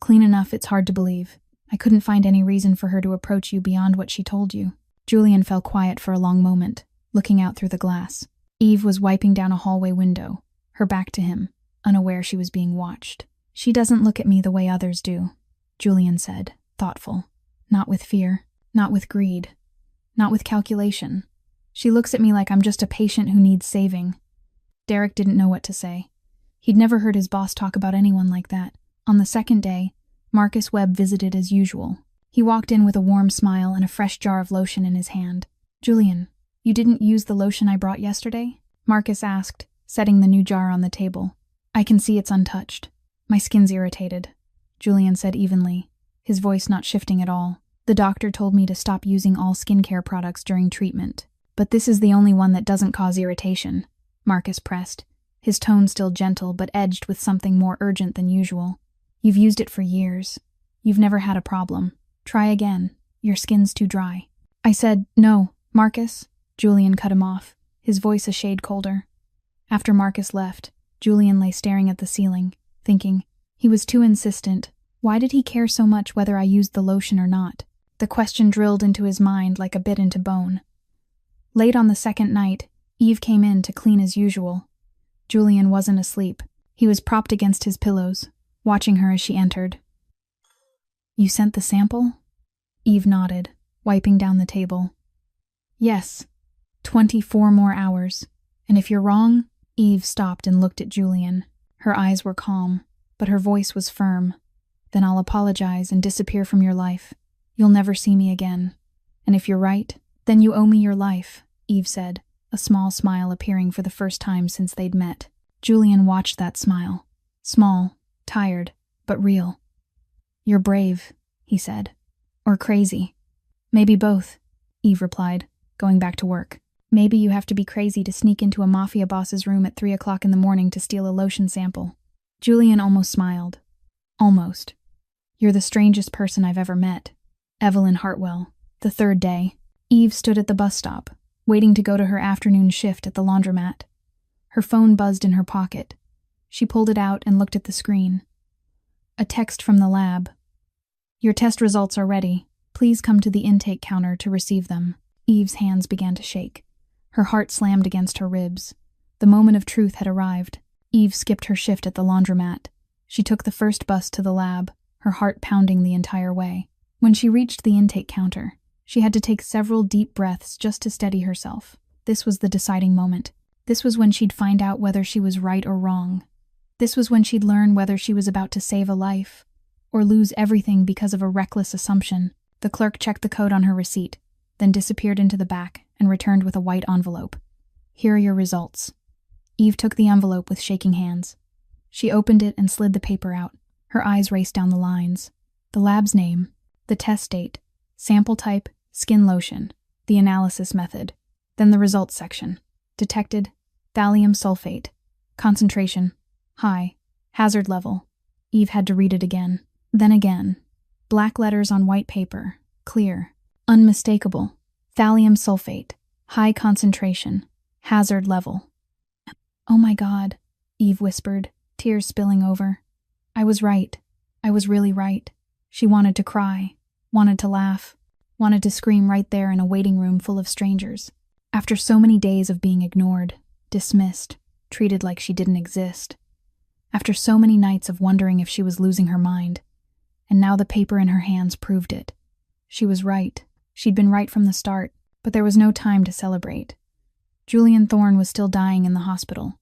A: Clean enough it's hard to believe. I couldn't find any reason for her to approach you beyond what she told you. Julian fell quiet for a long moment, looking out through the glass. Eve was wiping down a hallway window, her back to him, unaware she was being watched. She doesn't look at me the way others do, Julian said, thoughtful. Not with fear, not with greed, not with calculation. She looks at me like I'm just a patient who needs saving. Derek didn't know what to say. He'd never heard his boss talk about anyone like that. On the 2nd day, Marcus Webb visited as usual. He walked in with a warm smile and a fresh jar of lotion in his hand. Julian, you didn't use the lotion I brought yesterday? Marcus asked, setting the new jar on the table. I can see it's untouched. My skin's irritated, Julian said evenly, his voice not shifting at all. The doctor told me to stop using all skincare products during treatment. But this is the only one that doesn't cause irritation, Marcus pressed, his tone still gentle but edged with something more urgent than usual. You've used it for years. You've never had a problem. Try again. Your skin's too dry. I said, no, Marcus. Julian cut him off, his voice a shade colder. After Marcus left, Julian lay staring at the ceiling, thinking, he was too insistent. Why did he care so much whether I used the lotion or not? The question drilled into his mind like a bit into bone. Late on the 2nd night, Eve came in to clean as usual. Julian wasn't asleep. He was propped against his pillows, watching her as she entered. You sent the sample? Eve nodded, wiping down the table. Yes. 24 more hours. And if you're wrong? Eve stopped and looked at Julian. Her eyes were calm, but her voice was firm. Then I'll apologize and disappear from your life. You'll never see me again. And if you're right, then you owe me your life, Eve said, a small smile appearing for the first time since they'd met. Julian watched that smile. Small, tired, but real. You're brave, he said. Or crazy. Maybe both, Eve replied, going back to work. Maybe you have to be crazy to sneak into a Mafia boss's room at 3 o'clock in the morning to steal a lotion sample. Julian almost smiled. Almost. You're the strangest person I've ever met. Evelyn Hartwell. The 3rd day. Eve stood at the bus stop, waiting to go to her afternoon shift at the laundromat. Her phone buzzed in her pocket. She pulled it out and looked at the screen. A text from the lab. Your test results are ready. Please come to the intake counter to receive them. Eve's hands began to shake. Her heart slammed against her ribs. The moment of truth had arrived. Eve skipped her shift at the laundromat. She took the first bus to the lab, her heart pounding the entire way. When she reached the intake counter, she had to take several deep breaths just to steady herself. This was the deciding moment. This was when she'd find out whether she was right or wrong. This was when she'd learn whether she was about to save a life, or lose everything because of a reckless assumption. The clerk checked the code on her receipt, then disappeared into the back and returned with a white envelope. Here are your results. Eve took the envelope with shaking hands. She opened it and slid the paper out. Her eyes raced down the lines. The lab's name, the test date, sample type, skin lotion, the analysis method, then the results section. Detected, Thallium sulfate. Concentration. High. Hazard level. Eve had to read it again. Then again. Black letters on white paper. Clear. Unmistakable. Thallium sulfate. High concentration. Hazard level. "Oh my God," Eve whispered, tears spilling over. "I was right. I was really right." She wanted to cry, wanted to laugh, wanted to scream right there in a waiting room full of strangers. After so many days of being ignored, dismissed, treated like she didn't exist. After so many nights of wondering if she was losing her mind. And now the paper in her hands proved it. She was right. She'd been right from the start, but there was no time to celebrate. Julian Thorne was still dying in the hospital.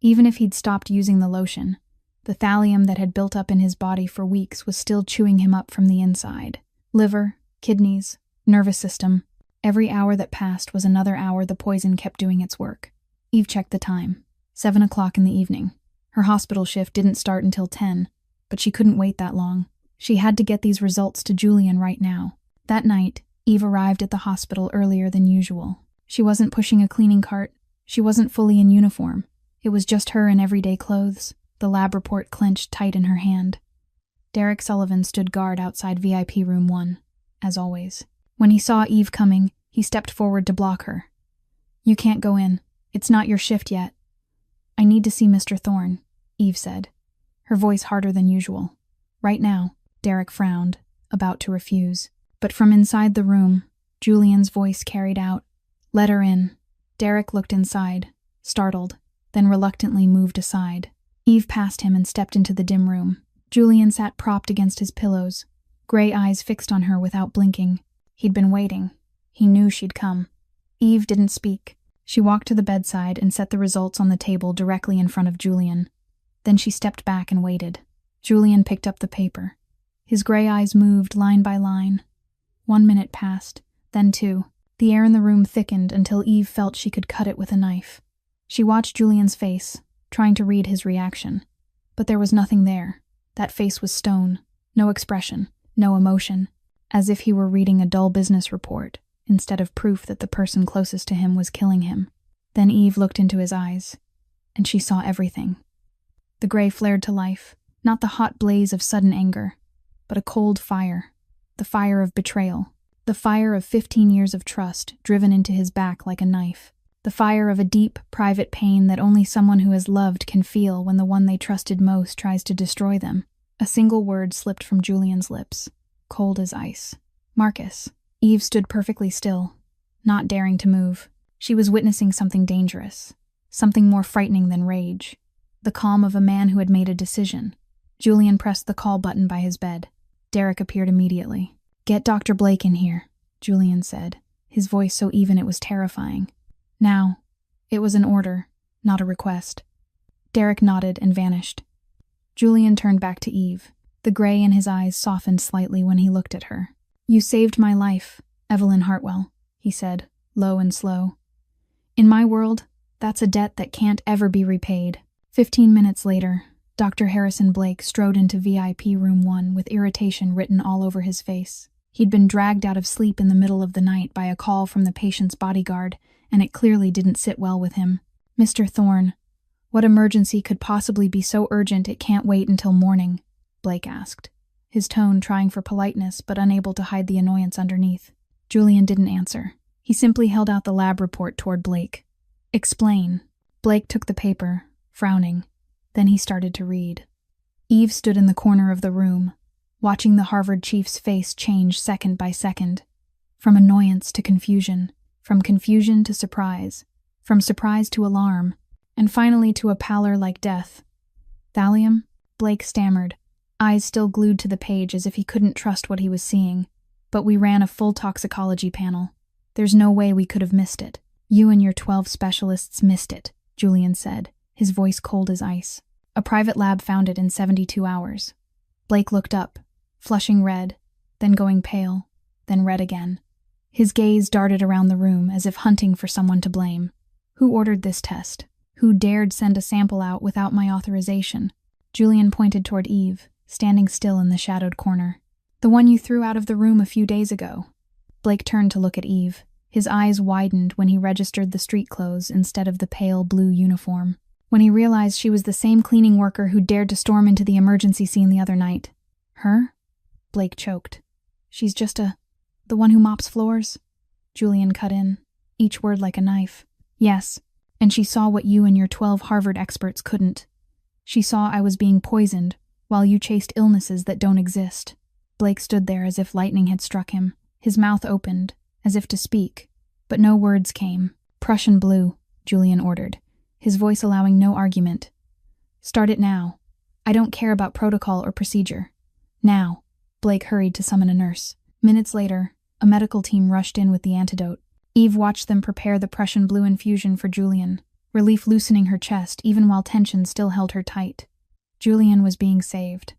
A: Even if he'd stopped using the lotion, the thallium that had built up in his body for weeks was still chewing him up from the inside. Liver, kidneys, nervous system. Every hour that passed was another hour the poison kept doing its work. Eve checked the time. 7 o'clock in the evening. Her hospital shift didn't start until 10, but she couldn't wait that long. She had to get these results to Julian right now. That night, Eve arrived at the hospital earlier than usual. She wasn't pushing a cleaning cart. She wasn't fully in uniform. It was just her in everyday clothes, the lab report clenched tight in her hand. Derek Sullivan stood guard outside VIP room 1, as always. When he saw Eve coming, he stepped forward to block her. "You can't go in. It's not your shift yet." "I need to see Mr. Thorne," Eve said, her voice harder than usual. "Right now," Derek frowned, about to refuse. But from inside the room, Julian's voice carried out, "Let her in." Derek looked inside, startled, then reluctantly moved aside. Eve passed him and stepped into the dim room. Julian sat propped against his pillows, gray eyes fixed on her without blinking. He'd been waiting. He knew she'd come. Eve didn't speak. She walked to the bedside and set the results on the table directly in front of Julian. Then she stepped back and waited. Julian picked up the paper. His gray eyes moved line by line. 1 minute passed, then 2. The air in the room thickened until Eve felt she could cut it with a knife. She watched Julian's face, trying to read his reaction. But there was nothing there. That face was stone. No expression, no emotion. As if he were reading a dull business report, instead of proof that the person closest to him was killing him. Then Eve looked into his eyes, and she saw everything. The gray flared to life, not the hot blaze of sudden anger, but a cold fire. The fire of betrayal. The fire of 15 years of trust driven into his back like a knife. The fire of a deep, private pain that only someone who has loved can feel when the one they trusted most tries to destroy them. A single word slipped from Julian's lips, cold as ice. "Marcus." Eve stood perfectly still, not daring to move. She was witnessing something dangerous, something more frightening than rage. The calm of a man who had made a decision. Julian pressed the call button by his bed. Derek appeared immediately. "Get Dr. Blake in here," Julian said, his voice so even it was terrifying. Now. It was an order, not a request. Derek nodded and vanished. Julian turned back to Eve. The gray in his eyes softened slightly when he looked at her. "You saved my life, Evelyn Hartwell," he said, low and slow. "In my world, that's a debt that can't ever be repaid." 15 minutes later, Dr. Harrison Blake strode into VIP room 1 with irritation written all over his face. He'd been dragged out of sleep in the middle of the night by a call from the patient's bodyguard, and it clearly didn't sit well with him. "Mr. Thorne, what emergency could possibly be so urgent it can't wait until morning?" Blake asked, his tone trying for politeness but unable to hide the annoyance underneath. Julian didn't answer. He simply held out the lab report toward Blake. "Explain." Blake took the paper, frowning. Then he started to read. Eve stood in the corner of the room, watching the Harvard chief's face change second by second. From annoyance to confusion, from confusion to surprise, from surprise to alarm, and finally to a pallor like death. "Thallium?" Blake stammered, eyes still glued to the page as if he couldn't trust what he was seeing. "But we ran a full toxicology panel. There's no way we could have missed it. You and your 12 specialists missed it," Julian said, his voice cold as ice. "A private lab found it in 72 hours. Blake looked up, flushing red, then going pale, then red again. His gaze darted around the room as if hunting for someone to blame. "Who ordered this test? Who dared send a sample out without my authorization?" Julian pointed toward Eve, standing still in the shadowed corner. "The one you threw out of the room a few days ago." Blake turned to look at Eve, His eyes widened when he registered the street clothes instead of the pale blue uniform. When he realized she was the same cleaning worker who dared to storm into the emergency scene the other night. Her? Blake choked. She's just the one who mops floors? Julian cut in, each word like a knife. Yes, and she saw what you and your 12 Harvard experts couldn't. She saw I was being poisoned while you chased illnesses that don't exist. Blake stood there as if lightning had struck him. His mouth opened, as if to speak, but no words came. Prussian blue, Julian ordered, his voice allowing no argument. Start it now. I don't care about protocol or procedure. Now. Blake hurried to summon a nurse. Minutes later, a medical team rushed in with the antidote. Eve watched them prepare the Prussian blue infusion for Julian, relief loosening her chest even while tension still held her tight. Julian was being saved.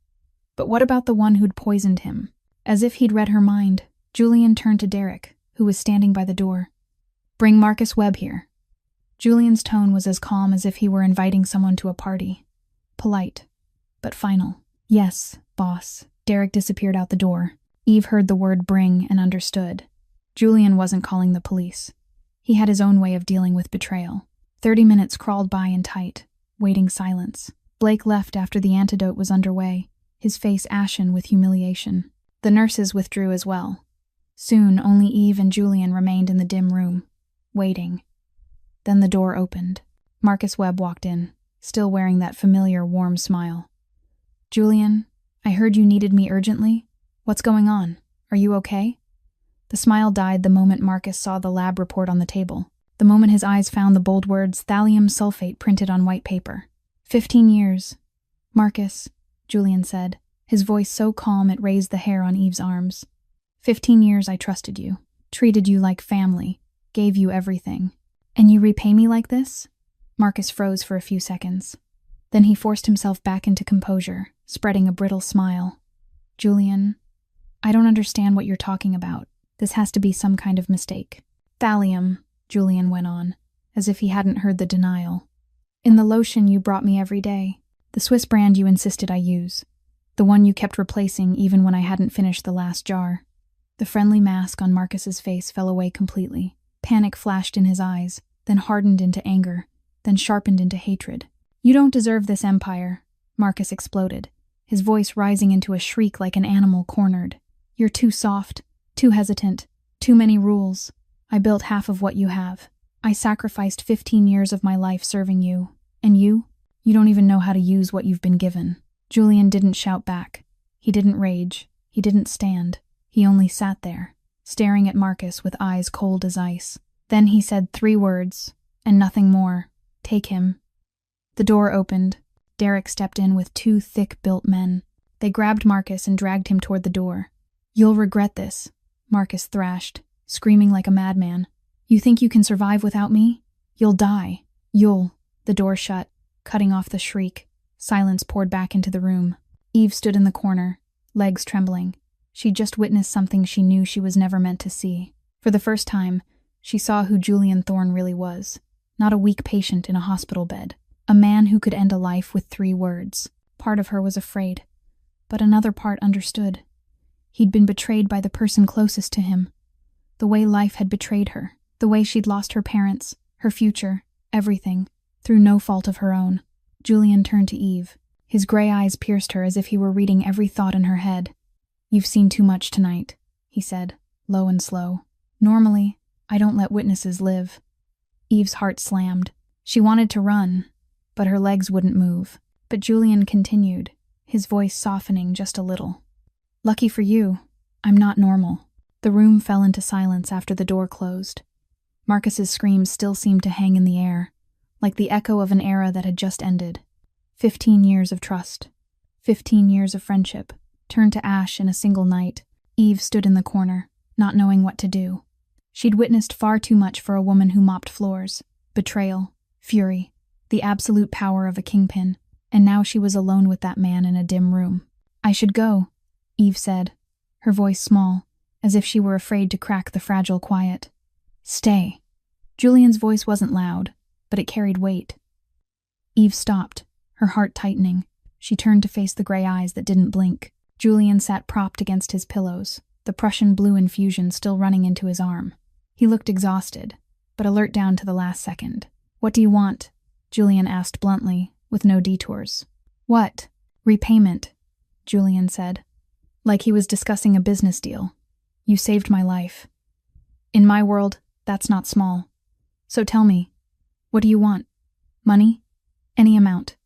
A: But what about the one who'd poisoned him? As if he'd read her mind, Julian turned to Derek, who was standing by the door. Bring Marcus Webb here. Julian's tone was as calm as if he were inviting someone to a party. Polite, but final. Yes, boss. Derek disappeared out the door. Eve heard the word bring and understood. Julian wasn't calling the police. He had his own way of dealing with betrayal. 30 minutes crawled by in tight, waiting silence. Blake left after the antidote was underway, his face ashen with humiliation. The nurses withdrew as well. Soon, only Eve and Julian remained in the dim room, waiting. Then the door opened. Marcus Webb walked in, still wearing that familiar, warm smile. Julian, I heard you needed me urgently. What's going on? Are you okay? The smile died the moment Marcus saw the lab report on the table, the moment his eyes found the bold words thallium sulfate printed on white paper. 15 years. Marcus, Julian said, his voice so calm it raised the hair on Eve's arms. 15 years I trusted you, treated you like family, gave you everything. And you repay me like this? Marcus froze for a few seconds. Then he forced himself back into composure, spreading a brittle smile. Julian, I don't understand what you're talking about. This has to be some kind of mistake. Thallium, Julian went on, as if he hadn't heard the denial. In the lotion you brought me every day, the Swiss brand you insisted I use, the one you kept replacing even when I hadn't finished the last jar. The friendly mask on Marcus's face fell away completely. Panic flashed in his eyes, then hardened into anger, then sharpened into hatred. You don't deserve this empire, Marcus exploded, his voice rising into a shriek like an animal cornered. You're too soft, too hesitant, too many rules. I built half of what you have. I sacrificed 15 years of my life serving you. And you? You don't even know how to use what you've been given. Julian didn't shout back. He didn't rage. He didn't stand. He only sat there, staring at Marcus with eyes cold as ice. Then he said 3 words, and nothing more. Take him. The door opened. Derek stepped in with 2 thick-built men. They grabbed Marcus and dragged him toward the door. You'll regret this, Marcus thrashed, screaming like a madman. You think you can survive without me? You'll die. You'll. The door shut, cutting off the shriek. Silence poured back into the room. Eve stood in the corner, legs trembling. She'd just witnessed something she knew she was never meant to see. For the first time, she saw who Julian Thorne really was. Not a weak patient in a hospital bed. A man who could end a life with 3 words. Part of her was afraid, but another part understood. He'd been betrayed by the person closest to him. The way life had betrayed her. The way she'd lost her parents, her future, everything, through no fault of her own. Julian turned to Eve. His gray eyes pierced her as if he were reading every thought in her head. You've seen too much tonight, he said, low and slow. Normally, I don't let witnesses live. Eve's heart slammed. She wanted to run, but her legs wouldn't move. But Julian continued, his voice softening just a little. Lucky for you, I'm not normal. The room fell into silence after the door closed. Marcus's screams still seemed to hang in the air, like the echo of an era that had just ended. 15 years of trust, 15 years of friendship, turned to ash in a single night. Eve stood in the corner, not knowing what to do. She'd witnessed far too much for a woman who mopped floors. Betrayal, fury, the absolute power of a kingpin, and now she was alone with that man in a dim room. I should go, Eve said, her voice small, as if she were afraid to crack the fragile quiet. Stay. Julian's voice wasn't loud, but it carried weight. Eve stopped, her heart tightening. She turned to face the gray eyes that didn't blink. Julian sat propped against his pillows, the Prussian blue infusion still running into his arm. He looked exhausted, but alert down to the last second. "What do you want?" Julian asked bluntly, with no detours. "What?" "Repayment," Julian said, like he was discussing a business deal. "You saved my life. In my world, that's not small. So tell me, what do you want? Money? Any amount?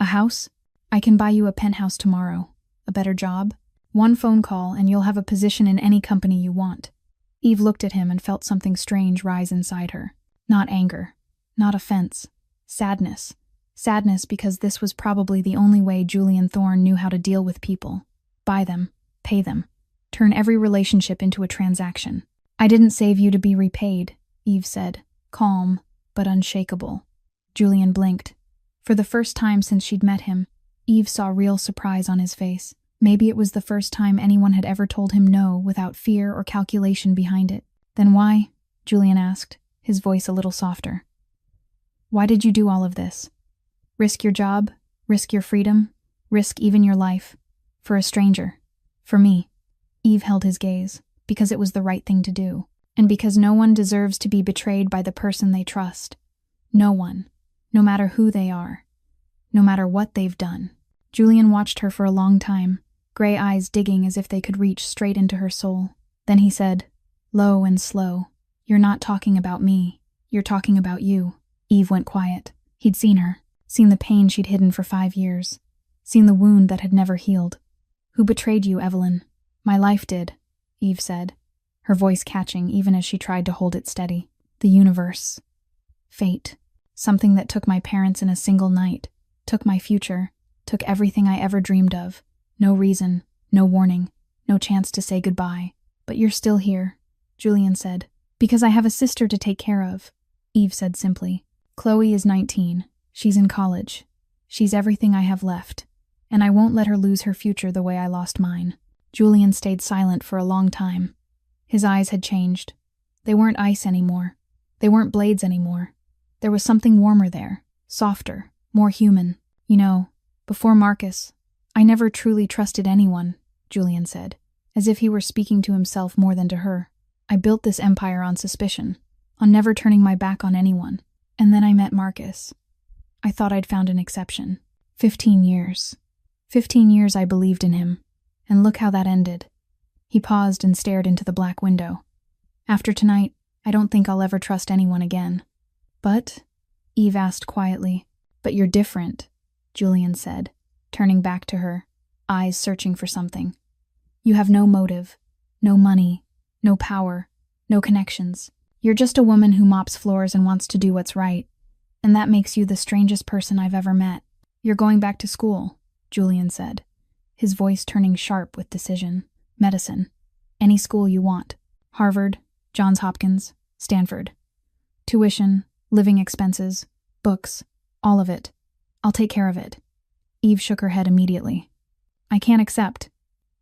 A: A house? I can buy you a penthouse tomorrow. A better job? One phone call and you'll have a position in any company you want." Eve looked at him and felt something strange rise inside her. Not anger, not offense, sadness. Sadness because this was probably the only way Julian Thorne knew how to deal with people. Buy them, pay them, turn every relationship into a transaction. "I didn't save you to be repaid," Eve said, calm but unshakable. Julian blinked. For the first time since she'd met him, Eve saw real surprise on his face. Maybe it was the first time anyone had ever told him no without fear or calculation behind it. "Then why?" Julian asked, his voice a little softer. "Why did you do all of this? Risk your job, risk your freedom, risk even your life. For a stranger. For me." Eve held his gaze, because it was the right thing to do, and because no one deserves to be betrayed by the person they trust. No one. No matter who they are. No matter what they've done. Julian watched her for a long time, gray eyes digging as if they could reach straight into her soul. Then he said, low and slow, "You're not talking about me. You're talking about you." Eve went quiet. He'd seen her, seen the pain she'd hidden for 5 years, seen the wound that had never healed. "Who betrayed you, Evelyn?" "My life did," Eve said, her voice catching even as she tried to hold it steady. "The universe. Fate. Something that took my parents in a single night, took my future, took everything I ever dreamed of. No reason, no warning, no chance to say goodbye. But you're still here," Julian said. "Because I have a sister to take care of," Eve said simply. "Chloe is 19. She's in college. She's everything I have left, and I won't let her lose her future the way I lost mine." Julian stayed silent for a long time. His eyes had changed. They weren't ice anymore. They weren't blades anymore. There was something warmer there, softer, more human. "You know, before Marcus, I never truly trusted anyone," Julian said, as if he were speaking to himself more than to her. "I built this empire on suspicion, on never turning my back on anyone. And then I met Marcus. I thought I'd found an exception. 15 years. 15 years I believed in him. And look how that ended." He paused and stared into the black window. "After tonight, I don't think I'll ever trust anyone again." "But?" Eve asked quietly. "But you're different," Julian said, turning back to her, eyes searching for something. "You have no motive, no money, no power, no connections. You're just a woman who mops floors and wants to do what's right, and that makes you the strangest person I've ever met." "You're going back to school," Julian said, his voice turning sharp with decision. "Medicine. Any school you want. Harvard, Johns Hopkins, Stanford. Tuition, living expenses, books, all of it. I'll take care of it." Eve shook her head immediately. "I can't accept.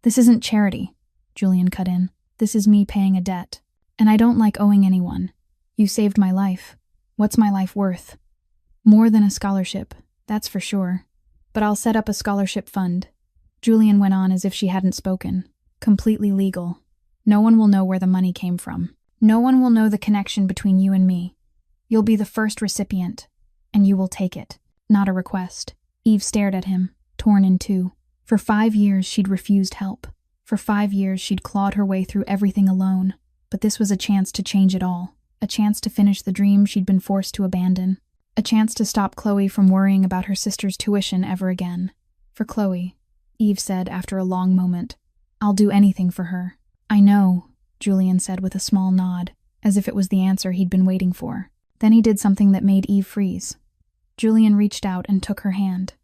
A: This isn't charity," Julian cut in. "This is me paying a debt. And I don't like owing anyone. You saved my life. What's my life worth? More than a scholarship, that's for sure. But I'll set up a scholarship fund." Julian went on as if she hadn't spoken. "Completely legal. No one will know where the money came from. No one will know the connection between you and me. You'll be the first recipient, and you will take it. Not a request." Eve stared at him, torn in two. For 5 years she'd refused help. For 5 years she'd clawed her way through everything alone. But this was a chance to change it all. A chance to finish the dream she'd been forced to abandon. A chance to stop Chloe from worrying about her sister's tuition ever again. "For Chloe," Eve said after a long moment. "I'll do anything for her." "I know," Julian said with a small nod, as if it was the answer he'd been waiting for. Then he did something that made Eve freeze. Julian reached out and took her hand.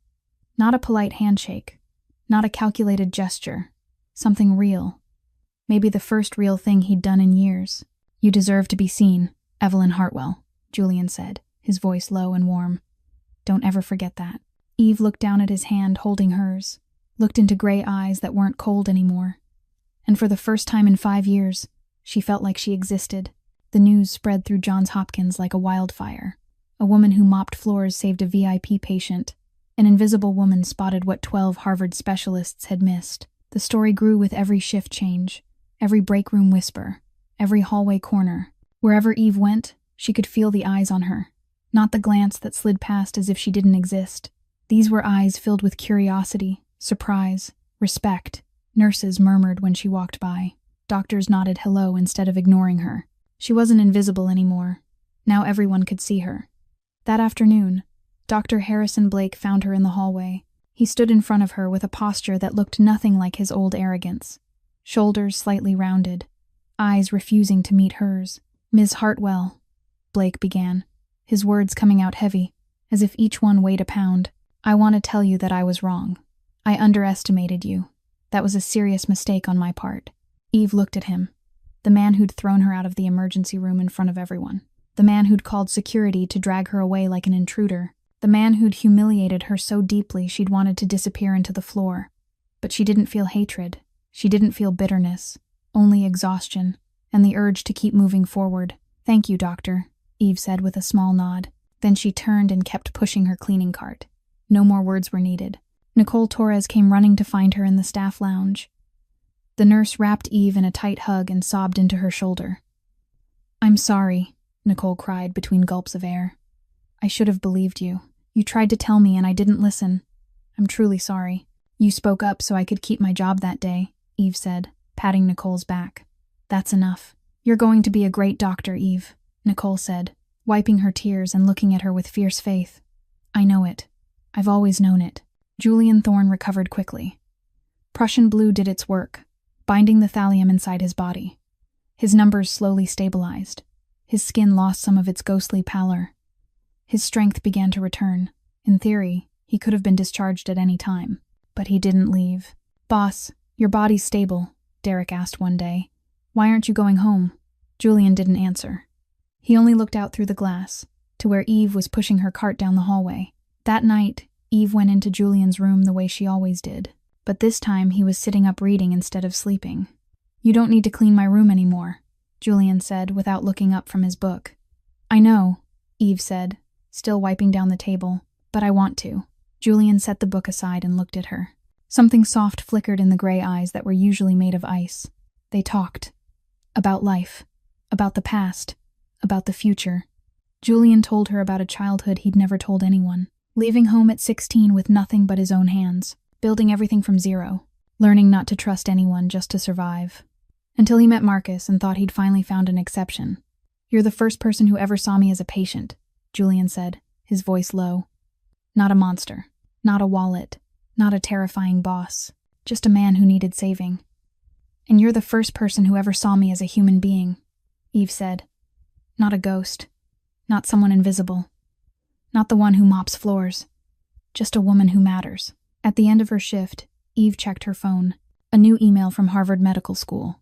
A: Not a polite handshake. Not a calculated gesture. Something real. Maybe the first real thing he'd done in years. "You deserve to be seen, Evelyn Hartwell," Julian said, his voice low and warm. "Don't ever forget that." Eve looked down at his hand holding hers, looked into gray eyes that weren't cold anymore. And for the first time in 5 years, she felt like she existed. The news spread through Johns Hopkins like a wildfire. A woman who mopped floors saved a VIP patient. An invisible woman spotted what 12 Harvard specialists had missed. The story grew with every shift change, every break room whisper, every hallway corner. Wherever Eve went, she could feel the eyes on her, not the glance that slid past as if she didn't exist. These were eyes filled with curiosity, surprise, respect. Nurses murmured when she walked by. Doctors nodded hello instead of ignoring her. She wasn't invisible anymore. Now everyone could see her. That afternoon, Dr. Harrison Blake found her in the hallway. He stood in front of her with a posture that looked nothing like his old arrogance. Shoulders slightly rounded, eyes refusing to meet hers. "Ms. Hartwell," Blake began, his words coming out heavy, as if each one weighed a pound. "I want to tell you that I was wrong. I underestimated you. That was a serious mistake on my part." Eve looked at him, the man who'd thrown her out of the emergency room in front of everyone, the man who'd called security to drag her away like an intruder, the man who'd humiliated her so deeply she'd wanted to disappear into the floor. But she didn't feel hatred. She didn't feel bitterness, only exhaustion, and the urge to keep moving forward. "Thank you, doctor," Eve said with a small nod. Then she turned and kept pushing her cleaning cart. No more words were needed. Nicole Torres came running to find her in the staff lounge. The nurse wrapped Eve in a tight hug and sobbed into her shoulder. "I'm sorry," Nicole cried between gulps of air. "I should have believed you. You tried to tell me and I didn't listen. I'm truly sorry." "You spoke up so I could keep my job that day," Eve said, patting Nicole's back. "That's enough. You're going to be a great doctor, Eve," Nicole said, wiping her tears and looking at her with fierce faith. "I know it. I've always known it." Julian Thorne recovered quickly. Prussian blue did its work, binding the thallium inside his body. His numbers slowly stabilized. His skin lost some of its ghostly pallor. His strength began to return. In theory, he could have been discharged at any time, but he didn't leave. "Boss, your body's stable," Derek asked one day. "Why aren't you going home?" Julian didn't answer. He only looked out through the glass, to where Eve was pushing her cart down the hallway. That night, Eve went into Julian's room the way she always did, but this time he was sitting up reading instead of sleeping. "You don't need to clean my room anymore," Julian said without looking up from his book. "I know," Eve said, still wiping down the table, "but I want to." Julian set the book aside and looked at her. Something soft flickered in the gray eyes that were usually made of ice. They talked. About life. About the past. About the future. Julian told her about a childhood he'd never told anyone. Leaving home at 16 with nothing but his own hands. Building everything from zero. Learning not to trust anyone just to survive. Until he met Marcus and thought he'd finally found an exception. "You're the first person who ever saw me as a patient," Julian said, his voice low. "Not a monster. Not a wallet. Not a terrifying boss. Just a man who needed saving. And you're the first person who ever saw me as a human being," Eve said. "Not a ghost. Not someone invisible. Not the one who mops floors. Just a woman who matters." At the end of her shift, Eve checked her phone. A new email from Harvard Medical School.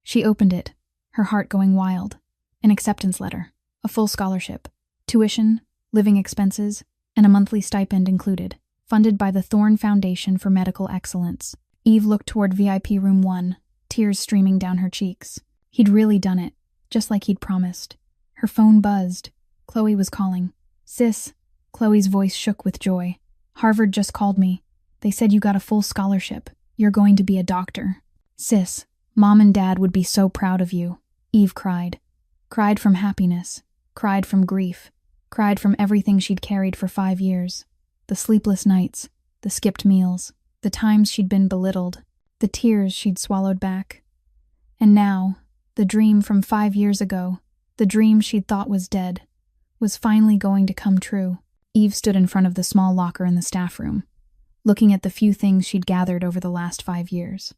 A: She opened it, her heart going wild. An acceptance letter. A full scholarship. Tuition, living expenses, and a monthly stipend included. Funded by the Thorne Foundation for Medical Excellence. Eve looked toward VIP Room 1, tears streaming down her cheeks. He'd really done it, just like he'd promised. Her phone buzzed. Chloe was calling. "Sis," Chloe's voice shook with joy. "Harvard just called me. They said you got a full scholarship. You're going to be a doctor." "Sis, Mom and Dad would be so proud of you," Eve cried. Cried from happiness. Cried from grief. Cried from everything she'd carried for 5 years. The sleepless nights. The skipped meals. The times she'd been belittled. The tears she'd swallowed back. And now, the dream from 5 years ago, the dream she'd thought was dead, was finally going to come true. Eve stood in front of the small locker in the staff room, looking at the few things she'd gathered over the last 5 years.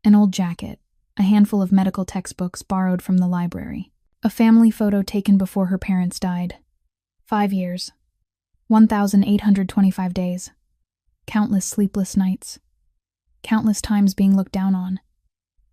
A: An old jacket, a handful of medical textbooks borrowed from the library, a family photo taken before her parents died. 5 years. 1,825 days. Countless sleepless nights. Countless times being looked down on.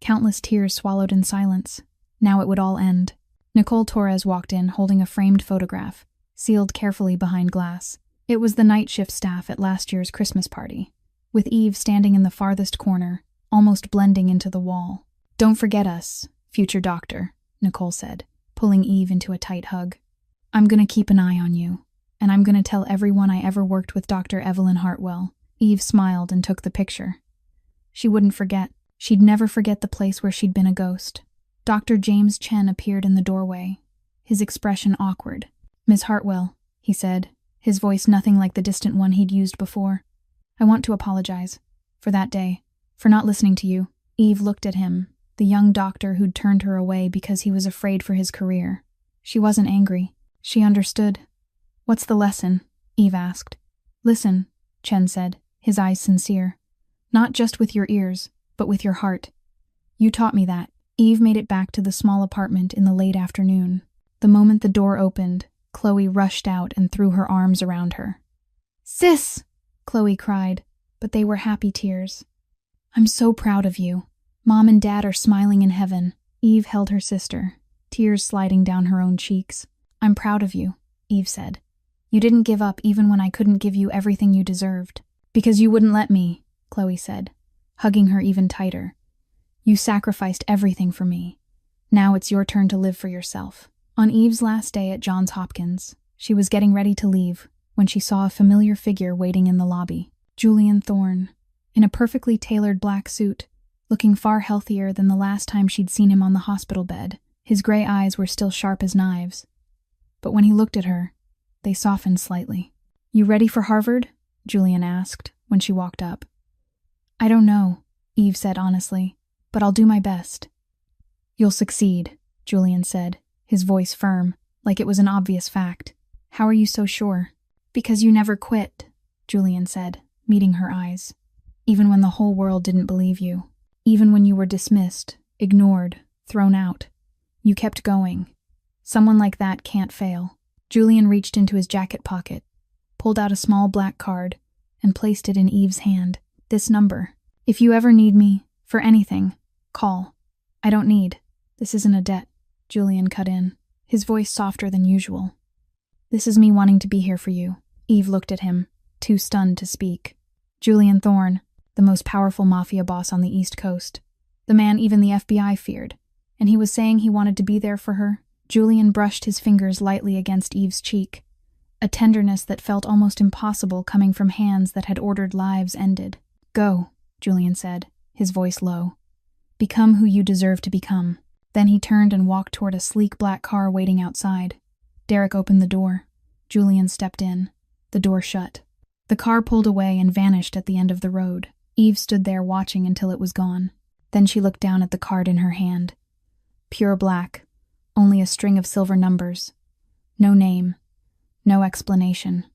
A: Countless tears swallowed in silence. Now it would all end. Nicole Torres walked in holding a framed photograph, sealed carefully behind glass. It was the night shift staff at last year's Christmas party, with Eve standing in the farthest corner, almost blending into the wall. "Don't forget us, future doctor," Nicole said, pulling Eve into a tight hug. "I'm gonna keep an eye on you, and I'm gonna tell everyone I ever worked with Dr. Evelyn Hartwell." Eve smiled and took the picture. She wouldn't forget. She'd never forget the place where she'd been a ghost. Dr. James Chen appeared in the doorway, his expression awkward. "Miss Hartwell," he said, his voice nothing like the distant one he'd used before. "I want to apologize. For that day. For not listening to you." Eve looked at him, the young doctor who'd turned her away because he was afraid for his career. She wasn't angry. She understood. "What's the lesson?" Eve asked. "Listen," Chen said, his eyes sincere. "Not just with your ears, but with your heart. You taught me that." Eve made it back to the small apartment in the late afternoon. The moment the door opened, Chloe rushed out and threw her arms around her. "Sis!" Chloe cried, but they were happy tears. "I'm so proud of you. Mom and Dad are smiling in heaven." Eve held her sister, tears sliding down her own cheeks. "I'm proud of you," Eve said. "You didn't give up even when I couldn't give you everything you deserved." "Because you wouldn't let me," Chloe said, hugging her even tighter. "You sacrificed everything for me. Now it's your turn to live for yourself." On Eve's last day at Johns Hopkins, she was getting ready to leave when she saw a familiar figure waiting in the lobby. Julian Thorne, in a perfectly tailored black suit, looking far healthier than the last time she'd seen him on the hospital bed. His gray eyes were still sharp as knives. But when he looked at her, they softened slightly. "You ready for Harvard?" Julian asked when she walked up. "I don't know," Eve said honestly, "but I'll do my best." "You'll succeed," Julian said, his voice firm, like it was an obvious fact. "How are you so sure?" "Because you never quit," Julian said, meeting her eyes. "Even when the whole world didn't believe you. Even when you were dismissed, ignored, thrown out. You kept going. Someone like that can't fail." Julian reached into his jacket pocket, pulled out a small black card, and placed it in Eve's hand. "This number. If you ever need me, for anything, call." "I don't need. This isn't a debt," Julian cut in, his voice softer than usual. "This is me wanting to be here for you." Eve looked at him, too stunned to speak. Julian Thorne, the most powerful Mafia boss on the East Coast. The man even the FBI feared. And he was saying he wanted to be there for her. Julian brushed his fingers lightly against Eve's cheek, a tenderness that felt almost impossible coming from hands that had ordered lives ended. "Go," Julian said, his voice low. "Become who you deserve to become." Then he turned and walked toward a sleek black car waiting outside. Derek opened the door. Julian stepped in. The door shut. The car pulled away and vanished at the end of the road. Eve stood there watching until it was gone. Then she looked down at the card in her hand. Pure black, only a string of silver numbers. No name, no explanation.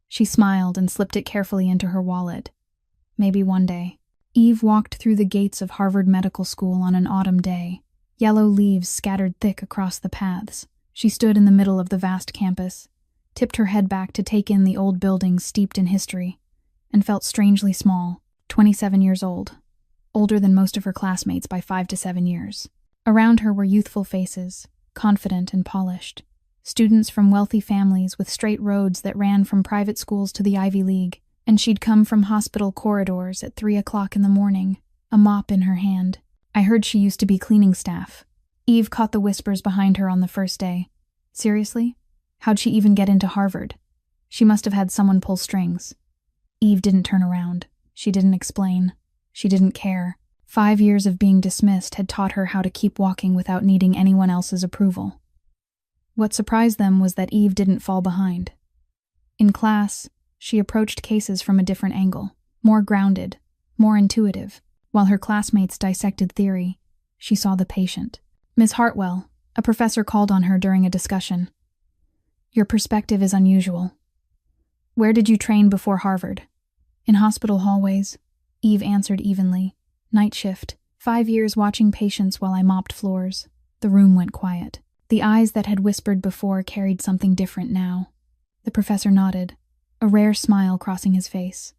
A: She smiled and slipped it carefully into her wallet. Maybe one day. Eve walked through the gates of Harvard Medical School on an autumn day. Yellow leaves scattered thick across the paths. She stood in the middle of the vast campus, tipped her head back to take in the old buildings steeped in history, and felt strangely small. 27 years old. Older than most of her classmates by 5 to 7 years. Around her were youthful faces, confident and polished. Students from wealthy families with straight roads that ran from private schools to the Ivy League, and she'd come from hospital corridors at 3 o'clock in the morning, a mop in her hand. "I heard she used to be cleaning staff." Eve caught the whispers behind her on the first day. Seriously? How'd she even get into Harvard? She must have had someone pull strings. Eve didn't turn around. She didn't explain. She didn't care. 5 years of being dismissed had taught her how to keep walking without needing anyone else's approval. What surprised them was that Eve didn't fall behind. In class, she approached cases from a different angle, more grounded, more intuitive. While her classmates dissected theory, she saw the patient. "Miss Hartwell," a professor called on her during a discussion. "Your perspective is unusual. Where did you train before Harvard?" "In hospital hallways," Eve answered evenly. "Night shift. 5 years watching patients while I mopped floors." The room went quiet. The eyes that had whispered before carried something different now. The professor nodded, a rare smile crossing his face.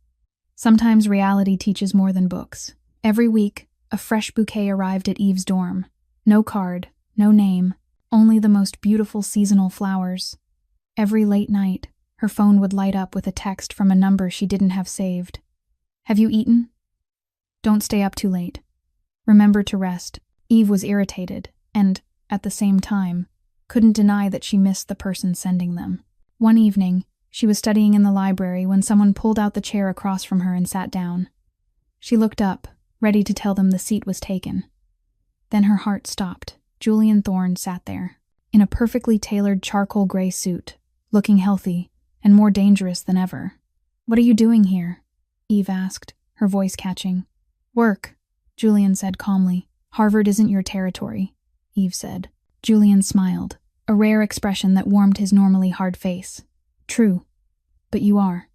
A: Sometimes reality teaches more than books. Every week, a fresh bouquet arrived at Eve's dorm. No card, no name, only the most beautiful seasonal flowers. Every late night, her phone would light up with a text from a number she didn't have saved. "Have you eaten? Don't stay up too late. Remember to rest." Eve was irritated and, at the same time, couldn't deny that she missed the person sending them. One evening, she was studying in the library when someone pulled out the chair across from her and sat down. She looked up, ready to tell them the seat was taken. Then her heart stopped. Julian Thorne sat there. in a perfectly tailored charcoal gray suit, looking healthy and more dangerous than ever. "What are you doing here?" Eve asked, her voice catching. "Work," Julian said calmly. "Harvard isn't your territory," Eve said. Julian smiled, a rare expression that warmed his normally hard face. "True, but you are."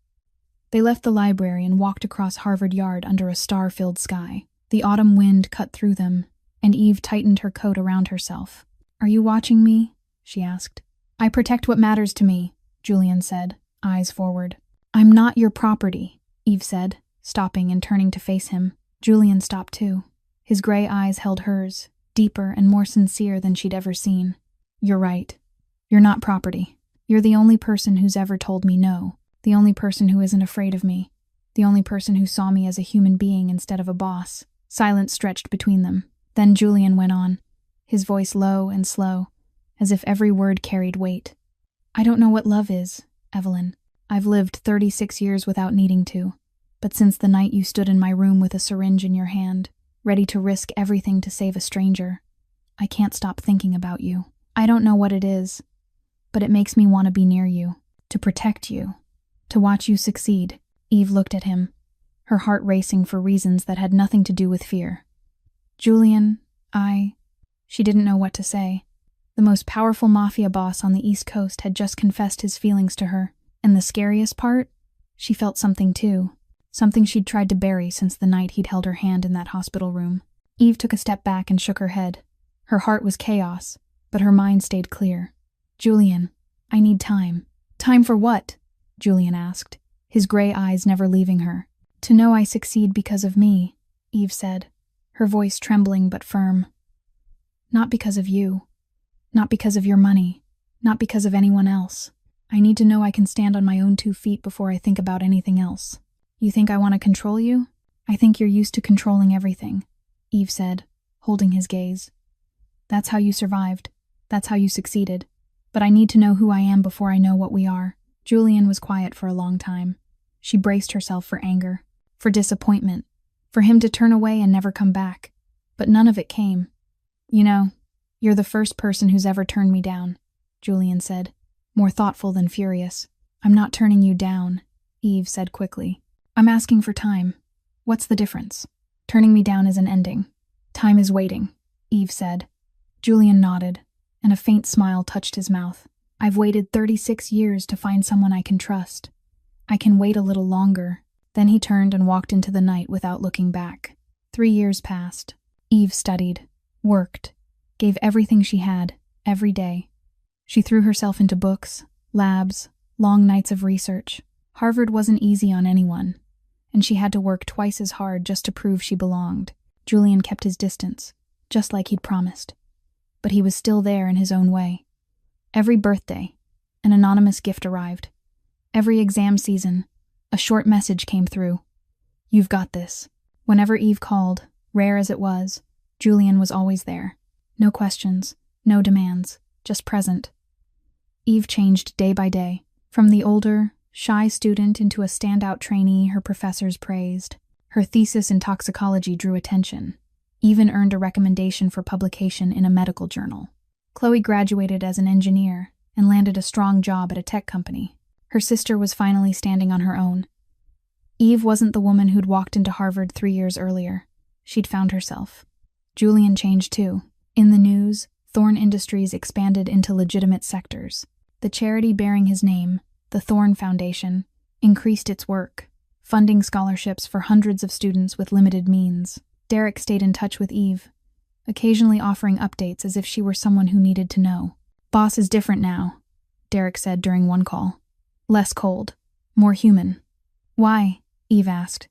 A: They left the library and walked across Harvard Yard under a star-filled sky. The autumn wind cut through them, and Eve tightened her coat around herself. "Are you watching me?" she asked. "I protect what matters to me," Julian said, eyes forward. "I'm not your property," Eve said, stopping and turning to face him. Julian stopped too. His gray eyes held hers, deeper and more sincere than she'd ever seen. "You're right. You're not property. You're the only person who's ever told me no, the only person who isn't afraid of me, the only person who saw me as a human being instead of a boss." Silence stretched between them. Then Julian went on, his voice low and slow, as if every word carried weight. "I don't know what love is, Evelyn. I've lived 36 years without needing to. But since the night you stood in my room with a syringe in your hand, ready to risk everything to save a stranger, I can't stop thinking about you. I don't know what it is, but it makes me want to be near you, to protect you, to watch you succeed." Eve looked at him, her heart racing for reasons that had nothing to do with fear. "Julian, She didn't know what to say. The most powerful mafia boss on the East Coast had just confessed his feelings to her, and the scariest part? She felt something too. Something she'd tried to bury since the night he'd held her hand in that hospital room. Eve took a step back and shook her head. Her heart was chaos, but her mind stayed clear. "Julian, I need time." "Time for what?" Julian asked, his gray eyes never leaving her. "To know I succeed because of me," Eve said, her voice trembling but firm. "Not because of you. Not because of your money. Not because of anyone else. I need to know I can stand on my own 2 feet before I think about anything else." "You think I want to control you?" "I think you're used to controlling everything," Eve said, holding his gaze. "That's how you survived. That's how you succeeded. But I need to know who I am before I know what we are." Julian was quiet for a long time. She braced herself for anger, for disappointment, for him to turn away and never come back. But none of it came. "You know, you're the first person who's ever turned me down," Julian said, more thoughtful than furious. "I'm not turning you down," Eve said quickly. "I'm asking for time. What's the difference? Turning me down is an ending. Time is waiting," Eve said. Julian nodded, and a faint smile touched his mouth. "I've waited 36 years to find someone I can trust. I can wait a little longer." Then he turned and walked into the night without looking back. 3 years passed. Eve studied, worked, gave everything she had, every day. She threw herself into books, labs, long nights of research. Harvard wasn't easy on anyone, and she had to work twice as hard just to prove she belonged. Julian kept his distance, just like he'd promised. But he was still there in his own way. Every birthday, an anonymous gift arrived. Every exam season, a short message came through. "You've got this." Whenever Eve called, rare as it was, Julian was always there. No questions, no demands, just present. Eve changed day by day, from the older, shy student into a standout trainee her professors praised. Her thesis in toxicology drew attention, even earned a recommendation for publication in a medical journal. Chloe graduated as an engineer and landed a strong job at a tech company. Her sister was finally standing on her own. Eve wasn't the woman who'd walked into Harvard 3 years earlier. She'd found herself. Julian changed too. In the news, Thorne Industries expanded into legitimate sectors. The charity bearing his name, the Thorne Foundation, increased its work, funding scholarships for hundreds of students with limited means. Derek stayed in touch with Eve, occasionally offering updates as if she were someone who needed to know. "Boss is different now," Derek said during one call. "Less cold, more human." "Why?" Eve asked.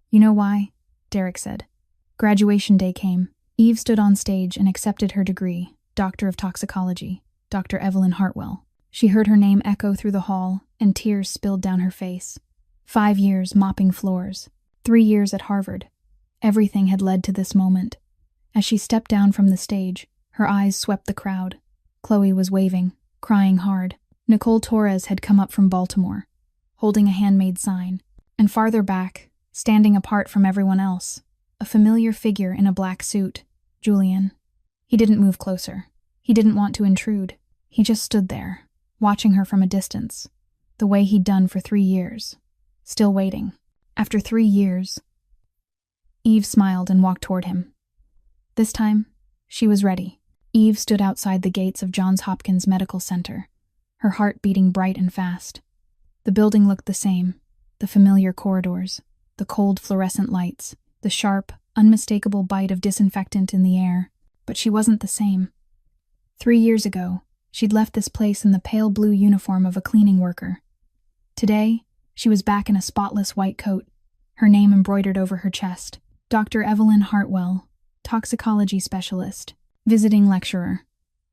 A: "You know why?" Derek said. Graduation day came. Eve stood on stage and accepted her degree, Doctor of Toxicology, Dr. Evelyn Hartwell. She heard her name echo through the hall, and tears spilled down her face. 5 years mopping floors, 3 years at Harvard. Everything had led to this moment. As she stepped down from the stage, her eyes swept the crowd. Chloe was waving, crying hard. Nicole Torres had come up from Baltimore, holding a handmade sign. And farther back, standing apart from everyone else, a familiar figure in a black suit, Julian. He didn't move closer. He didn't want to intrude. He just stood there, watching her from a distance, the way he'd done for 3 years. Still waiting. After 3 years, Eve smiled and walked toward him. This time, she was ready. Eve stood outside the gates of Johns Hopkins Medical Center, her heart beating bright and fast. The building looked the same, the familiar corridors, the cold fluorescent lights, the sharp, unmistakable bite of disinfectant in the air, but she wasn't the same. 3 years ago, she'd left this place in the pale blue uniform of a cleaning worker. Today, she was back in a spotless white coat, her name embroidered over her chest. Dr. Evelyn Hartwell, toxicology specialist, visiting lecturer.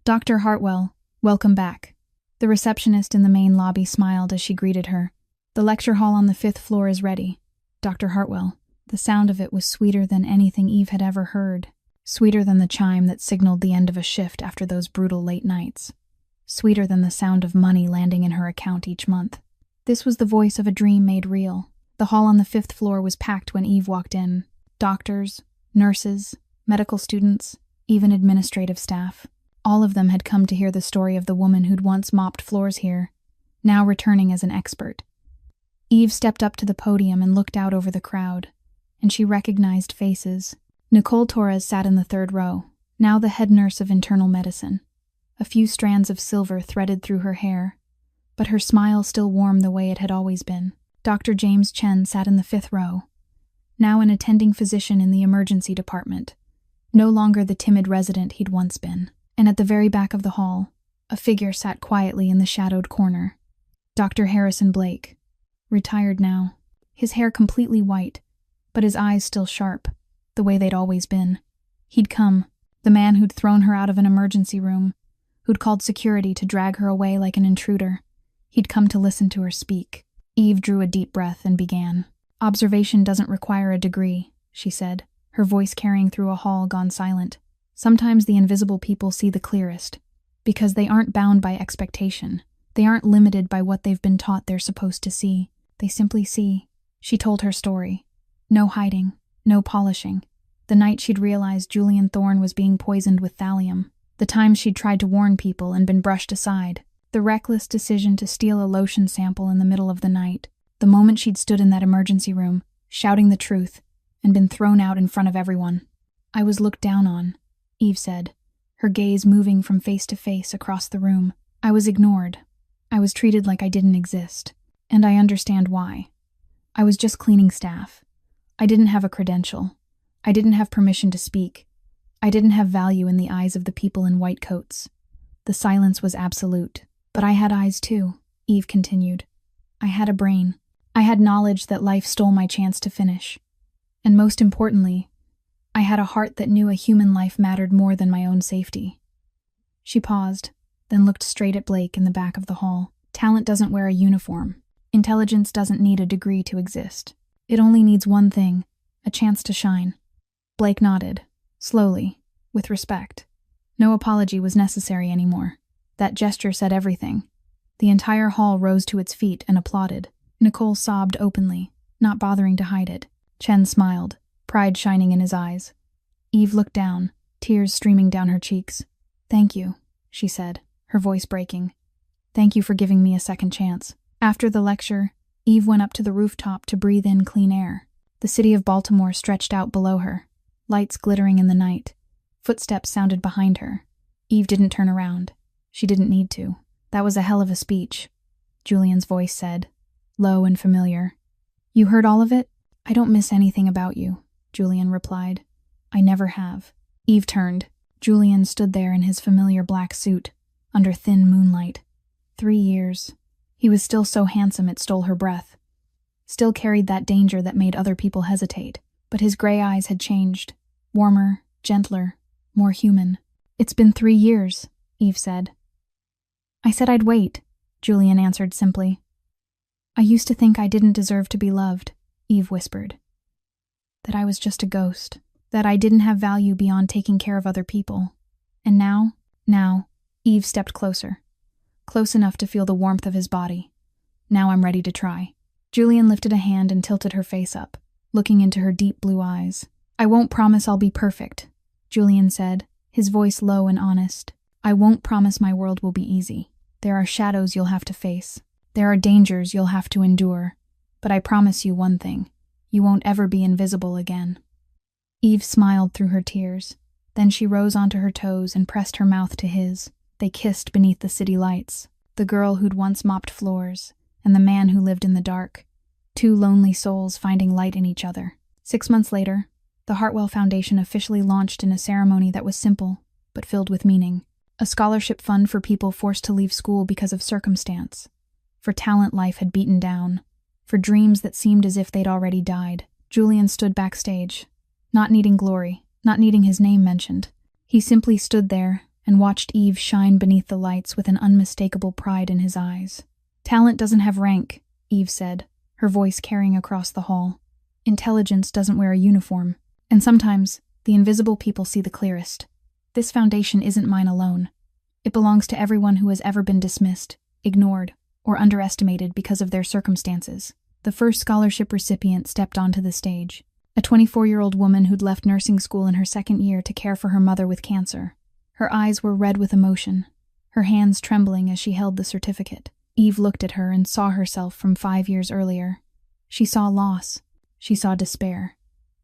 A: Dr. Hartwell, welcome back. The receptionist in the main lobby smiled as she greeted her. The lecture hall on the 5th floor is ready. Dr. Hartwell. The sound of it was sweeter than anything Eve had ever heard. Sweeter than the chime that signaled the end of a shift after those brutal late nights. Sweeter than the sound of money landing in her account each month. This was the voice of a dream made real. The hall on the 5th floor was packed when Eve walked in. Doctors, nurses, medical students, even administrative staff. All of them had come to hear the story of the woman who'd once mopped floors here, now returning as an expert. Eve stepped up to the podium and looked out over the crowd, and she recognized faces. Nicole Torres sat in the 3rd row, now the head nurse of internal medicine. A few strands of silver threaded through her hair, but her smile still warm the way it had always been. Dr. James Chen sat in the 5th row, now an attending physician in the emergency department, no longer the timid resident he'd once been. And at the very back of the hall, a figure sat quietly in the shadowed corner. Dr. Harrison Blake, retired now, his hair completely white, but his eyes still sharp, the way they'd always been. He'd come, the man who'd thrown her out of an emergency room, who'd called security to drag her away like an intruder. He'd come to listen to her speak. Eve drew a deep breath and began. Observation doesn't require a degree, she said, her voice carrying through a hall gone silent. Sometimes the invisible people see the clearest, because they aren't bound by expectation. They aren't limited by what they've been taught they're supposed to see. They simply see. She told her story. No hiding, no polishing. The night she'd realized Julian Thorne was being poisoned with thallium. The times she'd tried to warn people and been brushed aside. The reckless decision to steal a lotion sample in the middle of the night. The moment she'd stood in that emergency room, shouting the truth, and been thrown out in front of everyone. I was looked down on, Eve said, her gaze moving from face to face across the room. I was ignored. I was treated like I didn't exist. And I understand why. I was just cleaning staff. I didn't have a credential. I didn't have permission to speak. I didn't have value in the eyes of the people in white coats. The silence was absolute. But I had eyes too, Eve continued. I had a brain. I had knowledge that life stole my chance to finish. And most importantly, I had a heart that knew a human life mattered more than my own safety. She paused, then looked straight at Blake in the back of the hall. Talent doesn't wear a uniform. Intelligence doesn't need a degree to exist. It only needs one thing, a chance to shine. Blake nodded, slowly, with respect. No apology was necessary anymore. That gesture said everything. The entire hall rose to its feet and applauded. Nicole sobbed openly, not bothering to hide it. Chen smiled, pride shining in his eyes. Eve looked down, tears streaming down her cheeks. Thank you, she said, her voice breaking. Thank you for giving me a second chance. After the lecture, Eve went up to the rooftop to breathe in clean air. The city of Baltimore stretched out below her, lights glittering in the night. Footsteps sounded behind her. Eve didn't turn around. She didn't need to. That was a hell of a speech, Julian's voice said, low and familiar. You heard all of it? I don't miss anything about you, Julian replied. I never have. Eve turned. Julian stood there in his familiar black suit, under thin moonlight. 3 years. He was still so handsome it stole her breath. Still carried that danger that made other people hesitate. But his gray eyes had changed. Warmer, gentler, more human. It's been 3 years, Eve said. I said I'd wait, Julian answered simply. I used to think I didn't deserve to be loved, Eve whispered. That I was just a ghost. That I didn't have value beyond taking care of other people. And now, Eve stepped closer. Close enough to feel the warmth of his body. Now I'm ready to try. Julian lifted a hand and tilted her face up, looking into her deep blue eyes. I won't promise I'll be perfect, Julian said, his voice low and honest. I won't promise my world will be easy. There are shadows you'll have to face. There are dangers you'll have to endure. But I promise you one thing. You won't ever be invisible again." Eve smiled through her tears. Then she rose onto her toes and pressed her mouth to his. They kissed beneath the city lights, the girl who'd once mopped floors, and the man who lived in the dark. Two lonely souls finding light in each other. 6 months later, the Hartwell Foundation officially launched in a ceremony that was simple, but filled with meaning. A scholarship fund for people forced to leave school because of circumstance. For talent life had beaten down. For dreams that seemed as if they'd already died. Julian stood backstage, not needing glory, not needing his name mentioned. He simply stood there and watched Eve shine beneath the lights with an unmistakable pride in his eyes. "Talent doesn't have rank," Eve said, her voice carrying across the hall. "Intelligence doesn't wear a uniform. And sometimes, the invisible people see the clearest. This foundation isn't mine alone. It belongs to everyone who has ever been dismissed, ignored, or underestimated because of their circumstances." The first scholarship recipient stepped onto the stage. A 24-year-old woman who'd left nursing school in her second year to care for her mother with cancer. Her eyes were red with emotion, her hands trembling as she held the certificate. Eve looked at her and saw herself from 5 years earlier. She saw loss. She saw despair.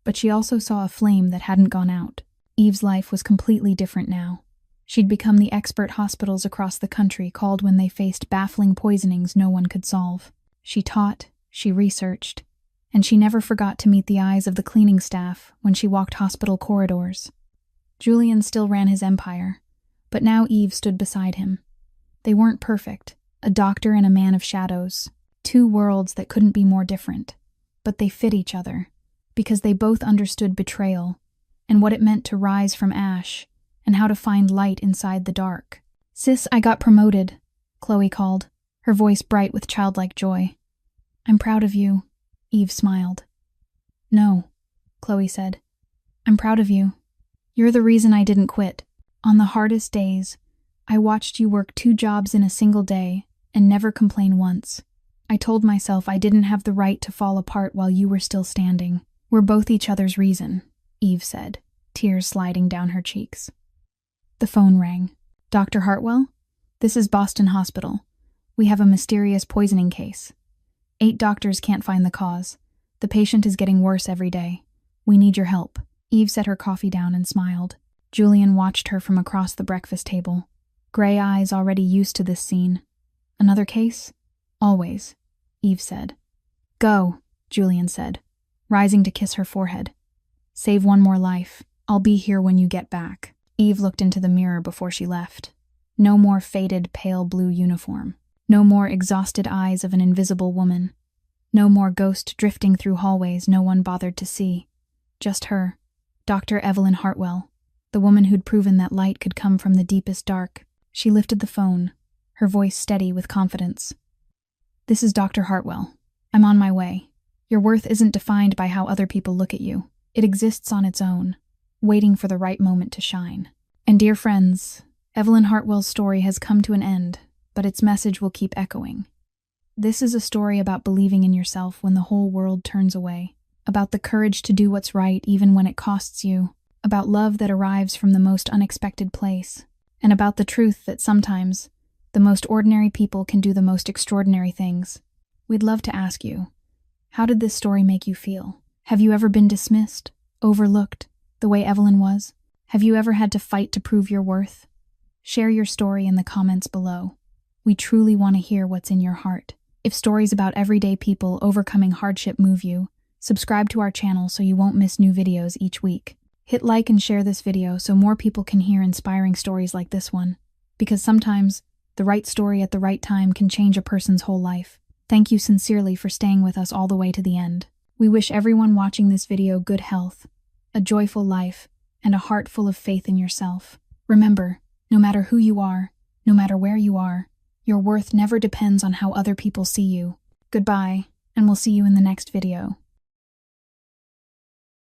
A: But she also saw a flame that hadn't gone out. Eve's life was completely different now. She'd become the expert hospitals across the country called when they faced baffling poisonings no one could solve. She taught, she researched, and she never forgot to meet the eyes of the cleaning staff when she walked hospital corridors. Julian still ran his empire, but now Eve stood beside him. They weren't perfect, a doctor and a man of shadows, two worlds that couldn't be more different, but they fit each other, because they both understood betrayal, and what it meant to rise from ash, and how to find light inside the dark. "Sis, I got promoted," Chloe called, her voice bright with childlike joy. "I'm proud of you," Eve smiled. "No," Chloe said. "I'm proud of you. You're the reason I didn't quit. On the hardest days, I watched you work 2 jobs in a single day and never complain once. I told myself I didn't have the right to fall apart while you were still standing. We're both each other's reason," Eve said, tears sliding down her cheeks. The phone rang. "Dr. Hartwell? This is Boston Hospital. We have a mysterious poisoning case. 8 doctors can't find the cause. The patient is getting worse every day. We need your help." Eve set her coffee down and smiled. Julian watched her from across the breakfast table, gray eyes already used to this scene. "Another case?" "Always," Eve said. "Go," Julian said, rising to kiss her forehead. "Save one more life. I'll be here when you get back." Eve looked into the mirror before she left. No more faded pale blue uniform. No more exhausted eyes of an invisible woman. No more ghost drifting through hallways no one bothered to see. Just her, Dr. Evelyn Hartwell, the woman who'd proven that light could come from the deepest dark. She lifted the phone, her voice steady with confidence. "This is Dr. Hartwell. I'm on my way. Your worth isn't defined by how other people look at you. It exists on its own, waiting for the right moment to shine. And dear friends, Evelyn Hartwell's story has come to an end, but its message will keep echoing. This is a story about believing in yourself when the whole world turns away, about the courage to do what's right even when it costs you, about love that arrives from the most unexpected place, and about the truth that sometimes the most ordinary people can do the most extraordinary things. We'd love to ask you, how did this story make you feel? Have you ever been dismissed, overlooked, the way Evelyn was? Have you ever had to fight to prove your worth? Share your story in the comments below. We truly want to hear what's in your heart. If stories about everyday people overcoming hardship move you, subscribe to our channel so you won't miss new videos each week. Hit like and share this video so more people can hear inspiring stories like this one. Because sometimes, the right story at the right time can change a person's whole life. Thank you sincerely for staying with us all the way to the end. We wish everyone watching this video good health, a joyful life, and a heart full of faith in yourself. Remember, no matter who you are, no matter where you are, your worth never depends on how other people see you. Goodbye, and we'll see you in the next video.